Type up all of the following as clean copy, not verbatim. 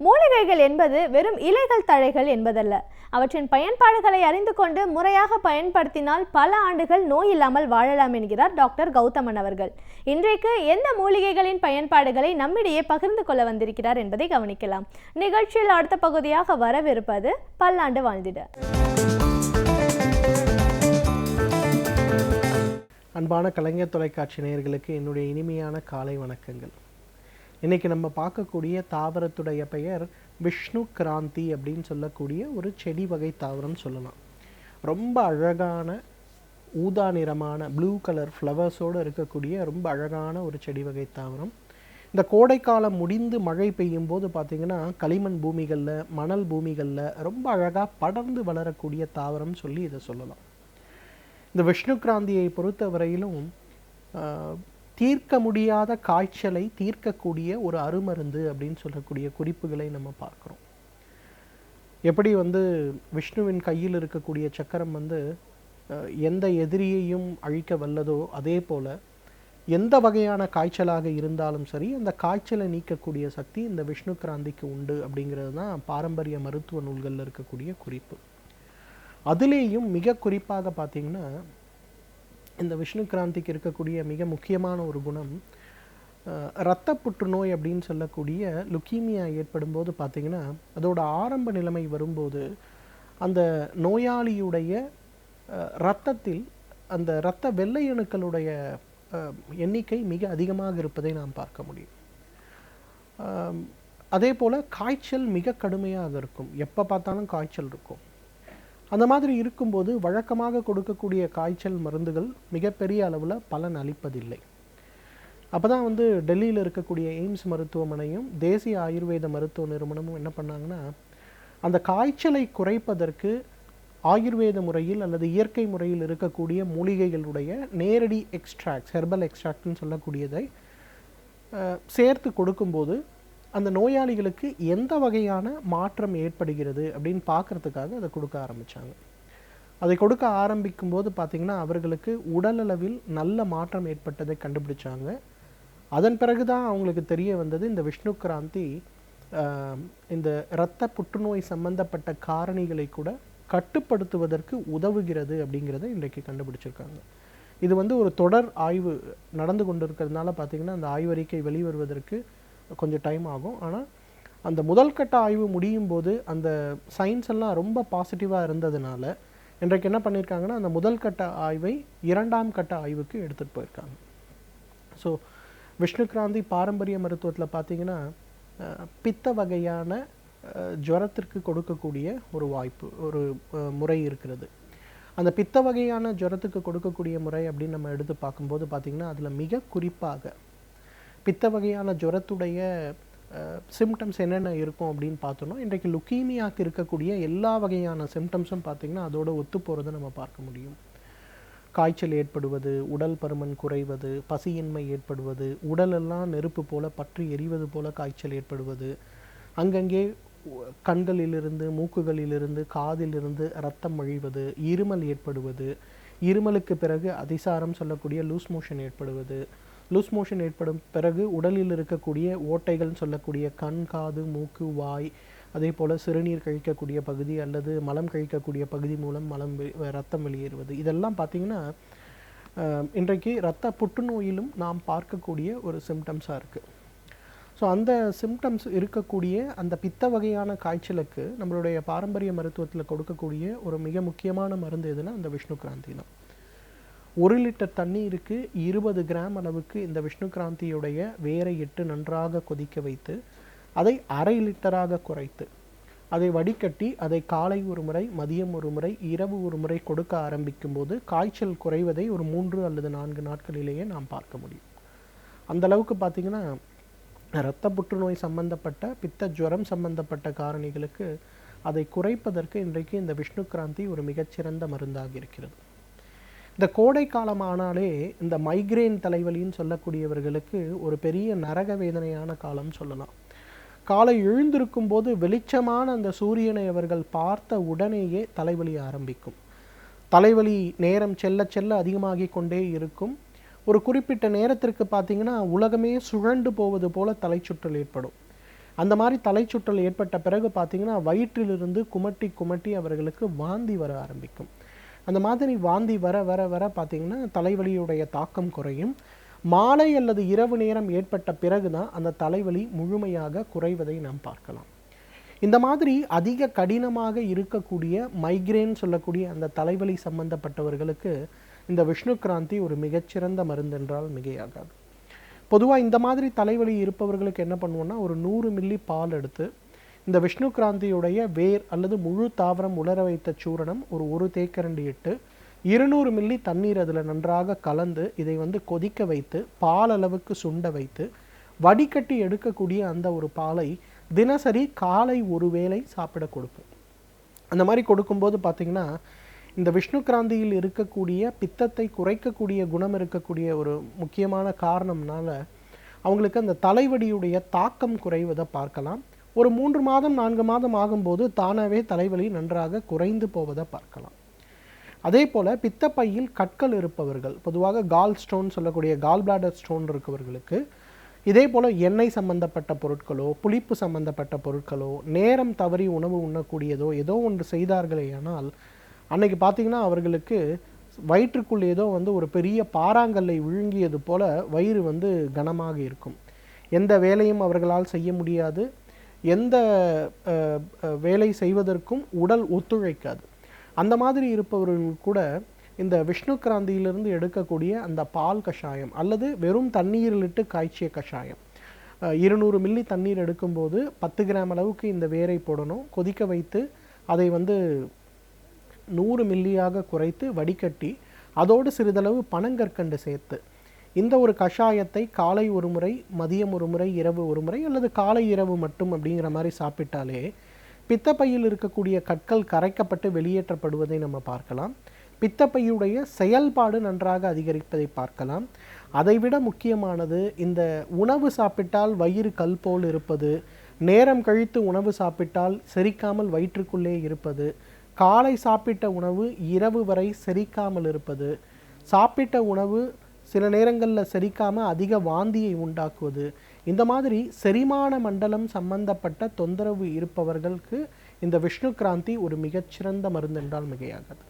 மூலிகைகள் என்பது வெறும் இலைகள் தழைகள் என்பதல்ல. அவற்றின் பயன்பாடுகளை அறிந்து கொண்டு முறையாக பயன்படுத்தினால் பல ஆண்டுகள் நோய் இல்லாமல் வாழலாம் என்கிறார் டாக்டர் கௌதமன் அவர்கள். இன்றைக்கு எந்த மூலிகைகளின் பயன்பாடுகளை நம்மிடையே பகிர்ந்து கொள்ள வந்திருக்கிறார் என்பதை கவனிக்கலாம். நிகழ்ச்சியில் அடுத்த பகுதியாக வரவிருப்பது பல்லாண்டு வாழ்ந்திட. அன்பான கலைஞர் தொலைக்காட்சி நேயர்களுக்கு என்னுடைய இனிமையான காலை வணக்கங்கள். இன்றைக்கி நம்ம பார்க்கக்கூடிய தாவரத்துடைய பெயர் விஷ்ணு கிராந்தி அப்படின்னு சொல்லக்கூடிய ஒரு செடி வகை தாவரம் சொல்லலாம். ரொம்ப அழகான ஊதா நிறமான ப்ளூ கலர் ஃப்ளவர்ஸோடு இருக்கக்கூடிய ரொம்ப அழகான ஒரு செடி வகை தாவரம். இந்த கோடைக்காலம் முடிந்து மழை பெய்யும் போது பார்த்திங்கன்னா களிமண் பூமிகளில், மணல் பூமிகளில் ரொம்ப அழகாக படர்ந்து வளரக்கூடிய தாவரம் சொல்லி இதை சொல்லலாம். இந்த விஷ்ணு கிராந்தியை பொறுத்த வரையிலும் தீர்க்க முடியாத காய்ச்சலை தீர்க்கக்கூடிய ஒரு அருமருந்து அப்படின்னு சொல்லக்கூடிய குறிப்புகளை நம்ம பார்க்குறோம். எப்படி விஷ்ணுவின் கையில் இருக்கக்கூடிய சக்கரம் எந்த எதிரியையும் அழிக்க வல்லதோ, அதே போல் எந்த வகையான காய்ச்சலாக இருந்தாலும் சரி அந்த காய்ச்சலை நீக்கக்கூடிய சக்தி இந்த விஷ்ணு கிராந்திக்கு உண்டு அப்படிங்கிறது தான் பாரம்பரிய மருத்துவ நூல்களில் இருக்கக்கூடிய குறிப்பு. அதுலேயும் மிக குறிப்பாக பார்த்திங்கன்னா இந்த விஷ்ணு கிராந்திக்கு இருக்கக்கூடிய மிக முக்கியமான ஒரு குணம், இரத்த புற்றுநோய் அப்படின்னு சொல்லக்கூடிய லுக்கீமியா ஏற்படும் போது பார்த்திங்கன்னா அதோட ஆரம்ப நிலைமை வரும்போது அந்த நோயாளியுடைய இரத்தத்தில் அந்த இரத்த வெள்ளை அணுக்களுடைய எண்ணிக்கை மிக அதிகமாக இருப்பதை நாம் பார்க்க முடியும். அதே போல் காய்ச்சல் மிக கடுமையாக இருக்கும், எப்போ பார்த்தாலும் காய்ச்சல் இருக்கும். அந்த மாதிரி இருக்கும்போது வழக்கமாக கொடுக்கக்கூடிய காய்ச்சல் மருந்துகள் மிகப்பெரிய அளவில் பலன் அளிப்பதில்லை. அப்போ தான் டெல்லியில் இருக்கக்கூடிய எய்ம்ஸ் மருத்துவமனையும் தேசிய ஆயுர்வேத மருத்துவ நிறுவனமும் என்ன பண்ணாங்கன்னா, அந்த காய்ச்சலை குறைப்பதற்கு ஆயுர்வேத முறையில் அல்லது இயற்கை முறையில் இருக்கக்கூடிய மூலிகைகளுடைய நேரடி எக்ஸ்ட்ராக்ட்ஸ், ஹெர்பல் எக்ஸ்ட்ராக்ட்னு சொல்லக்கூடியதை சேர்த்து கொடுக்கும்போது அந்த நோயாளிகளுக்கு எந்த வகையான மாற்றம் ஏற்படுகிறது அப்படின்னு பார்க்குறதுக்காக அதை கொடுக்க ஆரம்பித்தாங்க. அதை கொடுக்க ஆரம்பிக்கும் போது பார்த்திங்கன்னா அவர்களுக்கு உடலளவில் நல்ல மாற்றம் ஏற்பட்டதை கண்டுபிடிச்சாங்க. அதன் பிறகு தான் அவங்களுக்கு தெரிய வந்தது இந்த விஷ்ணு கிராந்தி இந்த இரத்த புற்றுநோய் சம்பந்தப்பட்ட காரணிகளை கூட கட்டுப்படுத்துவதற்கு உதவுகிறது அப்படிங்கிறத இன்றைக்கு கண்டுபிடிச்சிருக்காங்க. இது ஒரு தொடர் ஆய்வு நடந்து கொண்டு இருக்கிறதுனால பார்த்திங்கன்னா அந்த ஆய்வறிக்கை வெளிவருவதற்கு கொஞ்சம் டைம் ஆகும். ஆனால் அந்த முதல் கட்ட ஆய்வு முடியும் போது அந்த சயின்ஸ் எல்லாம் ரொம்ப பாசிட்டிவாக இருந்ததுனால இன்றைக்கு என்ன பண்ணியிருக்காங்கன்னா அந்த முதல் கட்ட ஆய்வை இரண்டாம் கட்ட ஆய்வுக்கு எடுத்துகிட்டு போயிருக்காங்க. ஸோ விஷ்ணு கிராந்தி பாரம்பரிய மருத்துவத்தில் பார்த்திங்கன்னா பித்த வகையான ஜுரத்திற்கு கொடுக்கக்கூடிய ஒரு வாய்ப்பு, ஒரு முறை இருக்கிறது. அந்த பித்த வகையான ஜுரத்துக்கு கொடுக்கக்கூடிய முறை அப்படின்னு நம்ம எடுத்து பார்க்கும்போது பார்த்திங்கன்னா அதில் மிக குறிப்பாக பித்த வகையான ஜுரத்துடைய சிம்டம்ஸ் என்னென்ன இருக்கும் அப்படின்னு பார்த்தோன்னா இன்றைக்கு லுக்கீமியாவுக்கு இருக்கக்கூடிய எல்லா வகையான சிம்டம்ஸும் பார்த்திங்கன்னா அதோடு ஒத்து போகிறத நம்ம பார்க்க முடியும். காய்ச்சல் ஏற்படுவது, உடல் பருமன் குறைவது, பசியின்மை ஏற்படுவது, உடலெல்லாம் நெருப்பு போல் பற்றி எரிவது போல் காய்ச்சல் ஏற்படுவது, அங்கங்கே கண்களிலிருந்து, மூக்குகளிலிருந்து, காதிலிருந்து இரத்தம் வழிவது, இருமல் ஏற்படுவது, இருமலுக்கு பிறகு அதிசாரம் சொல்லக்கூடிய லூஸ் மோஷன் ஏற்படுவது, லூஸ் மோஷன் ஏற்படும் பிறகு உடலில் இருக்கக்கூடிய ஓட்டைகள் சொல்லக்கூடிய கண், காது, மூக்கு, வாய், அதே போல் சிறுநீர் கழிக்கக்கூடிய பகுதி அல்லது மலம் கழிக்கக்கூடிய பகுதி மூலம் ரத்தம் வெளியேறுவது, இதெல்லாம் பார்த்திங்கன்னா இன்றைக்கு இரத்த புற்றுநோயிலும் நாம் பார்க்கக்கூடிய ஒரு சிம்டம்ஸாக இருக்குது. ஸோ அந்த சிம்டம்ஸ் இருக்கக்கூடிய அந்த பித்த வகையான காய்ச்சலுக்கு நம்மளுடைய பாரம்பரிய மருத்துவத்தில் கொடுக்கக்கூடிய ஒரு மிக முக்கியமான மருந்து எதுனா அந்த விஷ்ணு கிராந்தி தான். 1 லிட்டர் தண்ணீருக்கு 20 கிராம் அளவுக்கு இந்த விஷ்ணு கிராந்தியுடைய வேரை இட்டு நன்றாக கொதிக்க வைத்து அதை 1/2 லிட்டராக குறைத்து அதை வடிகட்டி அதை காலை ஒரு முறை, மதியம் ஒரு முறை, இரவு ஒரு முறை கொடுக்க ஆரம்பிக்கும் போது காய்ச்சல் குறைவதை ஒரு 3 அல்லது 4 நாட்களிலேயே நாம் பார்க்க முடியும். அந்த அளவுக்கு பார்த்திங்கன்னா இரத்த புற்றுநோய் சம்பந்தப்பட்ட பித்த ஜுரம் சம்பந்தப்பட்ட காரணிகளுக்கு அதை குறைப்பதற்கு இன்றைக்கு இந்த விஷ்ணு கிராந்தி ஒரு மிகச்சிறந்த மருந்தாக இருக்கிறது. இந்த கோடை காலம் ஆனாலே இந்த மைக்ரேன் தலைவலின்னு சொல்லக்கூடியவர்களுக்கு ஒரு பெரிய நரக வேதனையான காலம் சொல்லலாம். காலை எழுந்திருக்கும் போது வெளிச்சமான அந்த சூரியனை அவர்கள் பார்த்த உடனேயே தலைவலி ஆரம்பிக்கும். தலைவலி நேரம் செல்ல செல்ல அதிகமாகி கொண்டே இருக்கும். ஒரு குறிப்பிட்ட நேரத்திற்கு பார்த்திங்கன்னா உலகமே சுழண்டு போவது போல தலைச்சுற்றல் ஏற்படும். அந்த மாதிரி தலைச்சுற்றல் ஏற்பட்ட பிறகு பார்த்திங்கன்னா வயிற்றிலிருந்து குமட்டி குமட்டி அவர்களுக்கு வாந்தி வர ஆரம்பிக்கும். அந்த மாதிரி வாந்தி வர வர வர பார்த்திங்கன்னா தலைவலியுடைய தாக்கம் குறையும். மாலை அல்லது இரவு நேரம் ஏற்பட்ட பிறகு தான் அந்த தலைவலி முழுமையாக குறைவதை நாம் பார்க்கலாம். இந்த மாதிரி அதிக கடினமாக இருக்கக்கூடிய மைக்ரேன் சொல்லக்கூடிய அந்த தலைவலி சம்பந்தப்பட்டவர்களுக்கு இந்த விஷ்ணுக்கிராந்தி ஒரு மிகச்சிறந்த மருந்து என்றால் மிகையாகாது. பொதுவாக இந்த மாதிரி தலைவலி இருப்பவர்களுக்கு என்ன பண்ணுவோம்னா, ஒரு 100 மில்லி பால் எடுத்து இந்த விஷ்ணுக்கிராந்தியுடைய வேர் அல்லது முழு தாவரம் உலர வைத்த சூரணம் ஒரு தேக்கரண்டி இட்டு 200 மில்லி தண்ணீர் அதில் நன்றாக கலந்து இதை கொதிக்க வைத்து பால் அளவுக்கு சுண்ட வைத்து வடிகட்டி எடுக்கக்கூடிய அந்த ஒரு பாலை தினசரி காலை ஒரு வேளை சாப்பிட கொடுப்போம். அந்த மாதிரி கொடுக்கும்போது பார்த்திங்கன்னா இந்த விஷ்ணுக்கிராந்தியில் இருக்கக்கூடிய பித்தத்தை குறைக்கக்கூடிய குணம் இருக்கக்கூடிய ஒரு முக்கியமான காரணம்னால அவங்களுக்கு அந்த தலைவலியுடைய தாக்கம் குறைவதை பார்க்கலாம். ஒரு 3 மாதம் 4 மாதம் ஆகும்போது தானாகவே தலைவலி நன்றாக குறைந்து போவதை பார்க்கலாம். அதே போல் பித்தப்பையில் கற்கள் இருப்பவர்கள், பொதுவாக கால் ஸ்டோன் சொல்லக்கூடிய கால் பிளாடர் ஸ்டோன் இருக்கவர்களுக்கு இதே போல் எண்ணெய் சம்பந்தப்பட்ட பொருட்களோ புளிப்பு சம்பந்தப்பட்ட பொருட்களோ நேரம் தவறி உணவு உண்ணக்கூடியதோ ஏதோ ஒன்று செய்தார்களே ஆனால் அன்னைக்கு பார்த்திங்கன்னா அவர்களுக்கு வயிற்றுக்குள் ஏதோ ஒரு பெரிய பாறாங்கல்லை விழுங்கியது போல் வயிறு கனமாக இருக்கும். எந்த வேலையும் அவர்களால் செய்ய முடியாது. எந்த வேலை செய்வதற்கும் உடல் ஒத்துழைக்காது. அந்த மாதிரி இருப்பவர்கள் கூட இந்த விஷ்ணுக்கிராந்தியிலிருந்து எடுக்கக்கூடிய அந்த பால் கஷாயம் அல்லது வெறும் தண்ணீரிலிட்டு காய்ச்சிய கஷாயம் 200 மில்லி தண்ணீர் எடுக்கும்போது 10 கிராம் அளவுக்கு இந்த வேரை போடணும். கொதிக்க வைத்து அதை 100 மில்லியாக குறைத்து வடிகட்டி அதோடு சிறிதளவு பனங்கற்கண்டு சேர்த்து இந்த ஒரு கஷாயத்தை காலை ஒரு முறை, மதியம் ஒரு முறை, இரவு ஒரு முறை அல்லது காலை இரவு மட்டும் அப்படிங்கிற மாதிரி சாப்பிட்டாலே பித்தப்பையில் இருக்கக்கூடிய கற்கள் கரைக்கப்பட்டு வெளியேற்றப்படுவதை நம்ம பார்க்கலாம். பித்தப்பையுடைய செயல்பாடு நன்றாக அதிகரிப்பதை பார்க்கலாம். அதைவிட முக்கியமானது இந்த உணவு சாப்பிட்டால் வயிறு கல் போல் இருப்பது, நேரம் கழித்து உணவு சாப்பிட்டால் செரிக்காமல் வயிற்றுக்குள்ளே இருப்பது, காலை சாப்பிட்ட உணவு இரவு வரை செரிக்காமல் இருப்பது, சாப்பிட்ட உணவு சில நேரங்களில் செரிக்காமல் அதிக வாந்தியை உண்டாக்குவது, இந்த மாதிரி செரிமான மண்டலம் சம்பந்தப்பட்ட தொந்தரவு இருப்பவர்களுக்கு இந்த விஷ்ணுக்கிராந்தி ஒரு மிகச்சிறந்த மருந்து என்றால் மிகையாகாது.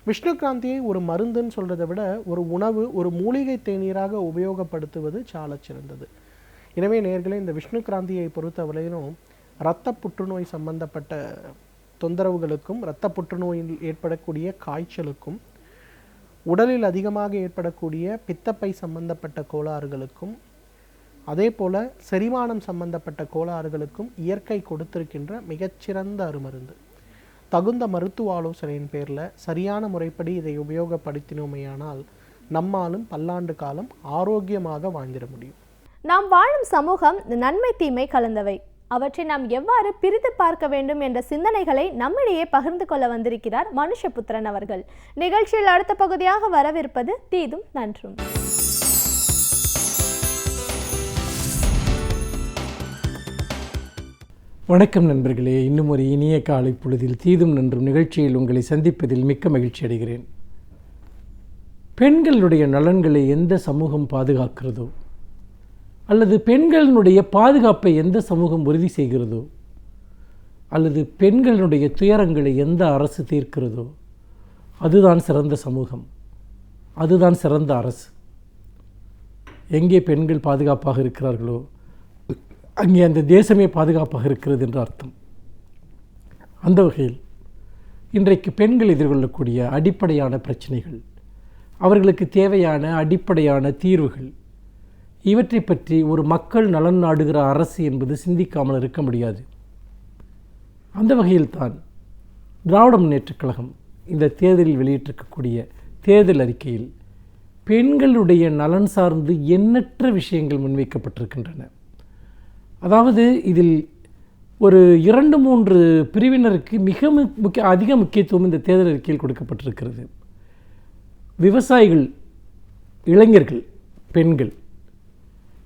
விஷ்ணுக்கிராந்தியை ஒரு மருந்துன்னு சொல்கிறத விட ஒரு உணவு, ஒரு மூலிகை தேநீராக உபயோகப்படுத்துவது சால சிறந்தது. எனவே நேயர்களே, இந்த விஷ்ணுக்கிராந்தியை பொறுத்தவரையிலும் இரத்த புற்றுநோய் சம்பந்தப்பட்ட தொந்தரவுகளுக்கும் இரத்த புற்றுநோயில் ஏற்படக்கூடிய காய்ச்சலுக்கும் உடலில் அதிகமாக ஏற்படக்கூடிய பித்தப்பை சம்பந்தப்பட்ட கோளாறுகளுக்கும் அதே போல் செரிமானம் சம்பந்தப்பட்ட கோளாறுகளுக்கும் இயற்கை கொடுத்திருக்கின்ற மிகச்சிறந்த அருமருந்து. தகுந்த மருத்துவ ஆலோசனையின் பேரில் சரியான முறைப்படி இதை உபயோகப்படுத்தினோமேயானால் நம்மாலும் பல்லாண்டு காலம் ஆரோக்கியமாக வாழ்ந்திட முடியும். நாம் வாழும் சமூகம் நன்மை தீமை கலந்தவை. அவற்றை நாம் எவ்வாறு பிரித்து பார்க்க வேண்டும் என்ற சிந்தனைகளை நம்மிடையே பகிர்ந்து கொள்ள வந்திருக்கிறார் மனுஷபுத்திரன் அவர்கள். நிகழ்ச்சியில் அடுத்த பகுதியாக வரவிருப்பது தீதும் நன்றும். வணக்கம் நண்பர்களே, இன்னும் ஒரு இனிய காலை பொழுதில் தீதும் நன்றும் நிகழ்ச்சியில் உங்களை சந்திப்பதில் மிக்க மகிழ்ச்சி அடைகிறேன். பெண்களுடைய நலன்களை எந்த சமூகம் பாதுகாக்கிறதோ அல்லது பெண்களினுடைய பாதுகாப்பை எந்த சமூகம் உறுதி செய்கிறதோ அல்லது பெண்களுடைய துயரங்களை எந்த அரசு தீர்க்கிறதோ அதுதான் சிறந்த சமூகம், அதுதான் சிறந்த அரசு. எங்கே பெண்கள் பாதுகாப்பாக இருக்கிறார்களோ அங்கே அந்த தேசமே பாதுகாப்பாக இருக்கிறது என்று அர்த்தம். அந்த வகையில் இன்றைக்கு பெண்கள் எதிர்கொள்ளக்கூடிய அடிப்படையான பிரச்சனைகள், அவர்களுக்கு தேவையான அடிப்படையான தீர்வுகள், இவற்றை பற்றி ஒரு மக்கள் நலன் நாடுகிற அரசு என்பது சிந்திக்காமல் இருக்க முடியாது. அந்த வகையில்தான் திராவிட முன்னேற்றக் கழகம் இந்த தேர்தலில் வெளியிட்டிருக்கக்கூடிய தேர்தல் அறிக்கையில் பெண்களுடைய நலன் சார்ந்து எண்ணற்ற விஷயங்கள் முன்வைக்கப்பட்டிருக்கின்றன. அதாவது இதில் ஒரு 2-3 பிரிவினருக்கு அதிக முக்கியத்துவம் இந்த தேர்தல் அறிக்கையில் கொடுக்கப்பட்டிருக்கிறது. விவசாயிகள், இளைஞர்கள், பெண்கள்,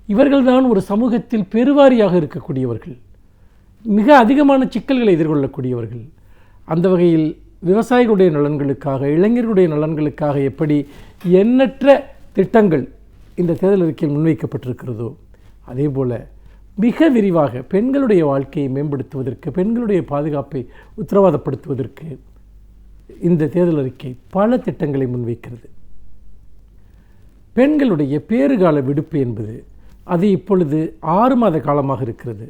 இவர்கள்தான் ஒரு சமூகத்தில் பெருவாரியாக இருக்கக்கூடியவர்கள், மிக அதிகமான சிக்கல்களை எதிர்கொள்ளக்கூடியவர்கள். அந்த வகையில் விவசாயிகளுடைய நலன்களுக்காக, இளைஞர்களுடைய நலன்களுக்காக எப்படி எண்ணற்ற திட்டங்கள் இந்த தேர்தல் அறிக்கையில் முன்வைக்கப்பட்டிருக்கிறதோ, அதே போல் மிக விரிவாக பெண்களுடைய வாழ்க்கையை மேம்படுத்துவதற்கு, பெண்களுடைய பாதுகாப்பை உத்தரவாதப்படுத்துவதற்கு இந்த தேர்தல் அறிக்கை பல திட்டங்களை முன்வைக்கிறது. பெண்களுடைய பேறுகால விடுப்பு என்பது அது இப்பொழுது 6 மாத காலமாக இருக்கிறது.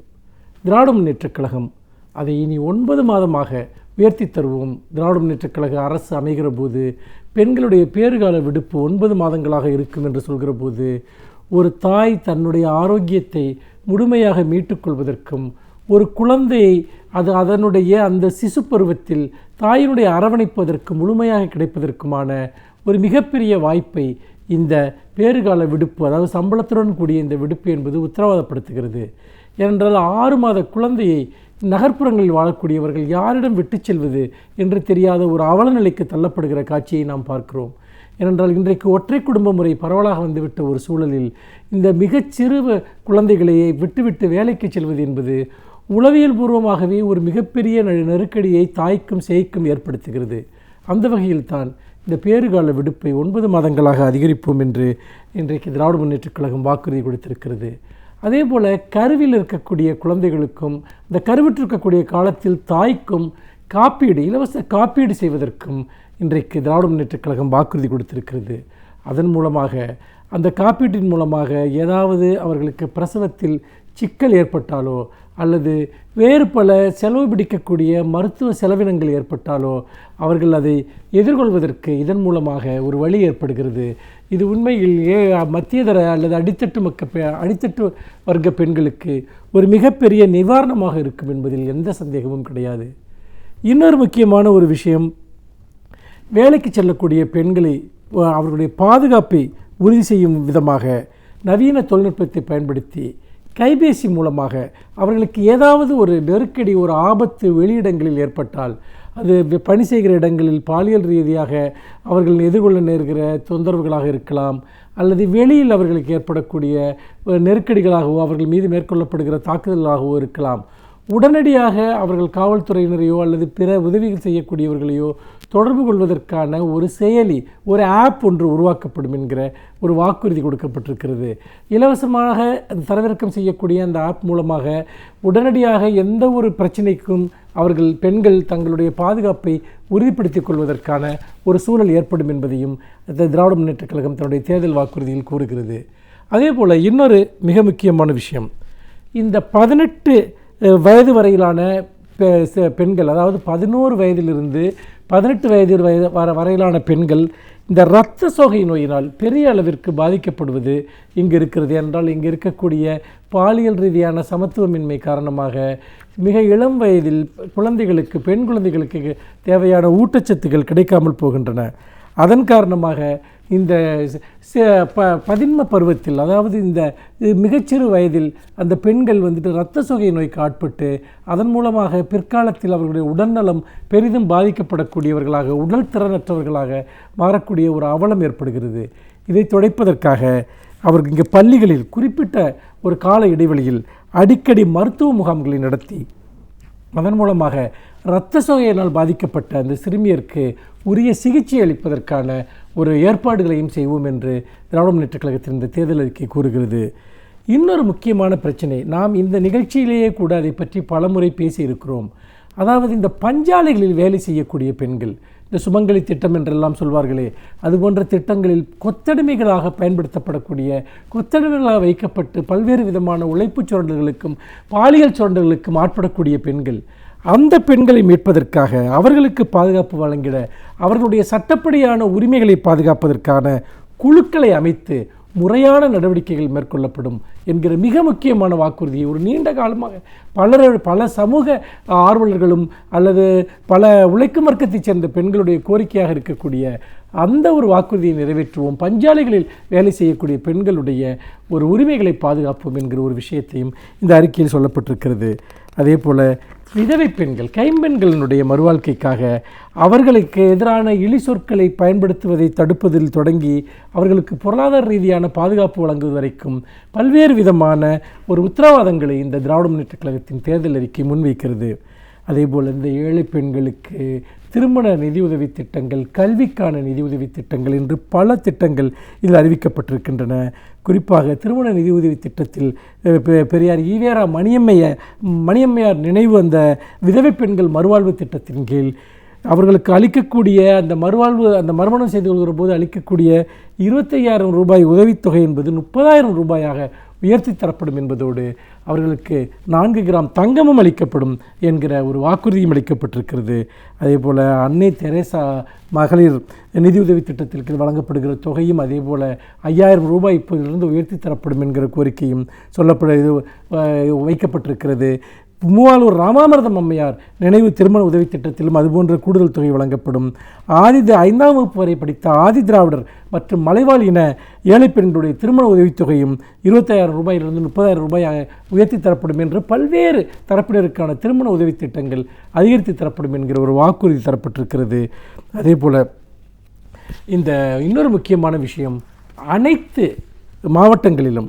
திராவிட முன்னேற்றக் கழகம் அதை இனி 9 மாதமாக உயர்த்தி தருவோம். திராவிட முன்னேற்றக் கழக அரசு அமைகிற போது பெண்களுடைய பேறுகால விடுப்பு 9 மாதங்களாக இருக்கும் என்று சொல்கிற போது, ஒரு தாய் தன்னுடைய ஆரோக்கியத்தை முழுமையாக மீட்டுக்கொள்வதற்கும், ஒரு குழந்தையை அதனுடைய அந்த சிசு பருவத்தில் தாயினுடைய அரவணைப்பதற்கு முழுமையாக கிடைப்பதற்குமான ஒரு மிகப்பெரிய வாய்ப்பை இந்த பேறுகால விடுப்பு, அதாவது சம்பளத்துடன் கூடிய இந்த விடுப்பு என்பது உத்தரவாதப்படுத்துகிறது. ஏனென்றால் 6 மாத குழந்தையை நகர்ப்புறங்களில் வாழக்கூடியவர்கள் யாரிடம் விட்டு செல்வது என்று தெரியாத ஒரு அவலநிலைக்கு தள்ளப்படுகிற காட்சியை நாம் பார்க்கிறோம். ஏனென்றால் இன்றைக்கு ஒற்றை குடும்ப முறை பரவலாக வந்துவிட்ட ஒரு சூழலில் இந்த மிகச்சிறு குழந்தைகளையே விட்டுவிட்டு வேலைக்கு செல்வது என்பது உளவியல் பூர்வமாகவே ஒரு மிகப்பெரிய நெருக்கடியை தாய்க்கும் சேய்க்கும் ஏற்படுத்துகிறது. அந்த வகையில்தான் இந்த பேறுகால விடுப்பை 9 மாதங்களாக அதிகரிப்போம் என்று இன்றைக்கு திராவிட முன்னேற்றக் கழகம் வாக்குறுதி கொடுத்திருக்கிறது. அதே போல் கருவில் இருக்கக்கூடிய குழந்தைகளுக்கும், இந்த கருவிற்றிருக்கக்கூடிய காலத்தில் தாய்க்கும் காப்பீடு, இலவச காப்பீடு செய்வதற்கும் இன்றைக்கு திராவிட முன்னேற்றக் கழகம் வாக்குறுதி கொடுத்திருக்கிறது. அதன் மூலமாக, அந்த காப்பீட்டின் மூலமாக ஏதாவது அவர்களுக்கு பிரசவத்தில் சிக்கல் ஏற்பட்டாலோ அல்லது வேறு பல செலவு பிடிக்கக்கூடிய மருத்துவ செலவினங்கள் ஏற்பட்டாலோ அவர்கள் அதை எதிர்கொள்வதற்கு இதன் மூலமாக ஒரு வழி ஏற்படுகிறது. இது உண்மையில் மத்தியதர அல்லது அடித்தட்டு வர்க்க பெண்களுக்கு ஒரு மிகப்பெரிய நிவாரணமாக இருக்கும் என்பதில் எந்த சந்தேகமும் கிடையாது. இன்னொரு முக்கியமான ஒரு விஷயம், வேலைக்கு செல்லக்கூடிய பெண்களை அவர்களுடைய பாதுகாப்பை உறுதி செய்யும் விதமாக நவீன தொழில்நுட்பத்தை பயன்படுத்தி கைபேசி மூலமாக அவர்களுக்கு ஏதாவது ஒரு நெருக்கடி, ஒரு ஆபத்து வெளியிடங்களில் ஏற்பட்டால், அது பணி செய்கிற இடங்களில் பாலியல் ரீதியாக அவர்கள் எதிர்கொள்ள நேர்கிற தொந்தரவுகளாக இருக்கலாம், அல்லது வெளியில் அவர்களுக்கு ஏற்படக்கூடிய நெருக்கடிகளாகவோ அவர்கள் மீது மேற்கொள்ளப்படுகிற தாக்குதலாகவோ இருக்கலாம். உடனடியாக அவர்கள் காவல்துறையினரையோ அல்லது பிற உதவிகள் செய்யக்கூடியவர்களையோ தொடர்பு கொள்வதற்கான ஒரு செயலி, ஒரு ஆப் ஒன்று உருவாக்கப்படும் என்கிற ஒரு வாக்குறுதி கொடுக்கப்பட்டிருக்கிறது. இலவசமாக தரவிறக்கம் செய்யக்கூடிய அந்த ஆப் மூலமாக உடனடியாக எந்த ஒரு பிரச்சனைக்கும் பெண்கள் தங்களுடைய பாதுகாப்பை உறுதிப்படுத்திக் கொள்வதற்கான ஒரு சூழல் ஏற்படும் என்பதையும் திராவிட முன்னேற்றக் கழகம் தன்னுடைய தேர்தல் வாக்குறுதியில் கூறுகிறது. அதே போல் இன்னொரு மிக முக்கியமான விஷயம், இந்த 18 வயது வரையிலான பெண்கள், அதாவது 11 வயதிலிருந்து 18 வயது வரையிலான பெண்கள் இந்த இரத்த சோகை நோயினால் பெரிய அளவிற்கு பாதிக்கப்படுவது இங்கு இருக்கிறது. என்றால் இங்கு இருக்கக்கூடிய பாலியல் ரீதியான சமத்துவமின்மை காரணமாக மிக இளம் வயதில் குழந்தைகளுக்கு, பெண் குழந்தைகளுக்கு தேவையான ஊட்டச்சத்துக்கள் கிடைக்காமல் போகின்றன. அதன் காரணமாக இந்த பதின்ம பருவத்தில், அதாவது இந்த மிகச்சிறு வயதில் அந்த பெண்கள் இரத்த சோகை நோய்க்கு ஆட்பட்டு அதன் மூலமாக பிற்காலத்தில் அவர்களுடைய உடல்நலம் பெரிதும் பாதிக்கப்படக்கூடியவர்களாக, உடல் திறனற்றவர்களாக மாறக்கூடிய ஒரு அவலம் ஏற்படுகிறது. இதை துடைப்பதற்காக அவர்கள் இங்கே பள்ளிகளில் குறிப்பிட்ட ஒரு கால இடைவெளியில் அடிக்கடி மருத்துவ முகாம்களை நடத்தி அதன் மூலமாக இரத்த சோகையினால் பாதிக்கப்பட்ட அந்த சிறுமியருக்கு உரிய சிகிச்சை அளிப்பதற்கான ஒரு ஏற்பாடுகளையும் செய்வோம் என்று திராவிட முன்னேற்றக் கழகத்தின் இந்த தேர்தல் அறிக்கை கூறுகிறது. இன்னொரு முக்கியமான பிரச்சனை, நாம் இந்த நிகழ்ச்சியிலேயே கூட அதை பற்றி பலமுறை பேசியிருக்கிறோம். அதாவது இந்த பஞ்சாலைகளில் வேலை செய்யக்கூடிய பெண்கள், இந்த சுமங்கலி திட்டம் என்றெல்லாம் சொல்வார்களே, அதுபோன்ற திட்டங்களில் கொத்தடிமைகளாக பயன்படுத்தப்படக்கூடிய, கொத்தடிமைகளாக வைக்கப்பட்டு பல்வேறு விதமான உழைப்புச் சுரண்டல்களுக்கும் பாலியல் சுரண்டல்களுக்கும் ஆட்படக்கூடிய பெண்கள், அந்த பெண்களை மீட்பதற்காக, அவர்களுக்கு பாதுகாப்பு வழங்கிட, அவர்களுடைய சட்டப்படியான உரிமைகளை பாதுகாப்பதற்கான குழுக்களை அமைத்து முறையான நடவடிக்கைகள் மேற்கொள்ளப்படும் என்கிற மிக முக்கியமான வாக்குறுதியை ஒரு நீண்ட காலமாக பல சமூக ஆர்வலர்களும் அல்லது பல உழைக்கும் வர்க்கத்தைச் சேர்ந்த பெண்களுடைய கோரிக்கையாக இருக்கக்கூடிய அந்த ஒரு வாக்குறுதியை நிறைவேற்றுவோம், பஞ்சாலைகளில் வேலை செய்யக்கூடிய பெண்களுடைய ஒரு உரிமைகளை பாதுகாப்போம் என்கிற ஒரு விஷயத்தையும் இந்த அறிக்கையில் சொல்லப்பட்டிருக்கிறது. அதே போல் விதவை பெண்கள், கைம்பெண்களினுடைய மறுவாழ்க்கைக்காக அவர்களுக்கு எதிரான இழி சொற்களை பயன்படுத்துவதை தடுப்பதில் தொடங்கி அவர்களுக்கு பொருளாதார ரீதியான பாதுகாப்பு வழங்குவது வரைக்கும் பல்வேறு விதமான ஒரு உத்தரவாதங்களை இந்த திராவிட முன்னேற்றக் கழகத்தின் தேர்தல் அறிக்கை முன்வைக்கிறது. அதேபோல் இந்த ஏழை பெண்களுக்கு திருமண நிதியுதவி திட்டங்கள், கல்விக்கான நிதியுதவி திட்டங்கள் என்று பல திட்டங்கள் இதில் அறிவிக்கப்பட்டிருக்கின்றன. குறிப்பாக திருமண நிதியுதவி திட்டத்தில் பெரியார் ஈவேரா மணியம்மையார் நினைவு அந்த விதவை பெண்கள் மறுவாழ்வு திட்டத்தின் கீழ் அவர்களுக்கு அளிக்கக்கூடிய அந்த மறுமணம் செய்து கொள்கிற போது அளிக்கக்கூடிய 25,000 ரூபாய் உதவித்தொகை என்பது 30,000 ரூபாயாக உயர்த்தி தரப்படும் என்பதோடு அவர்களுக்கு 4 கிராம் தங்கமும் அளிக்கப்படும் என்கிற ஒரு வாக்குறுதியும் அளிக்கப்பட்டிருக்கிறது. அதே போல் அன்னை தெரேசா மகளிர் நிதியுதவி திட்டத்திற்கு வழங்கப்படுகிற தொகையும் அதே போல் 5,000 ரூபாய் இப்போதிலிருந்து உயர்த்தி தரப்படும் என்கிற கோரிக்கையும் வைக்கப்பட்டிருக்கிறது. மூவாலூர் ராமாமிர்தம் அம்மையார் நினைவு திருமண உதவி திட்டத்திலும் அதுபோன்ற கூடுதல் தொகை வழங்கப்படும். 5ஆம் வகுப்பு வரை படித்த ஆதி திராவிடர் மற்றும் மலைவாழ் இன ஏழை பெண்களுடைய திருமண உதவித்தொகையும் 25,000 ரூபாயிலிருந்து 30,000 ரூபாயாக உயர்த்தி தரப்படும் என்று பல்வேறு தரப்பினருக்கான திருமண உதவி திட்டங்கள் அதிகரித்து தரப்படும் என்கிற ஒரு வாக்குறுதி தரப்பட்டிருக்கிறது. அதே போல் இந்த இன்னொரு முக்கியமான விஷயம், அனைத்து மாவட்டங்களிலும்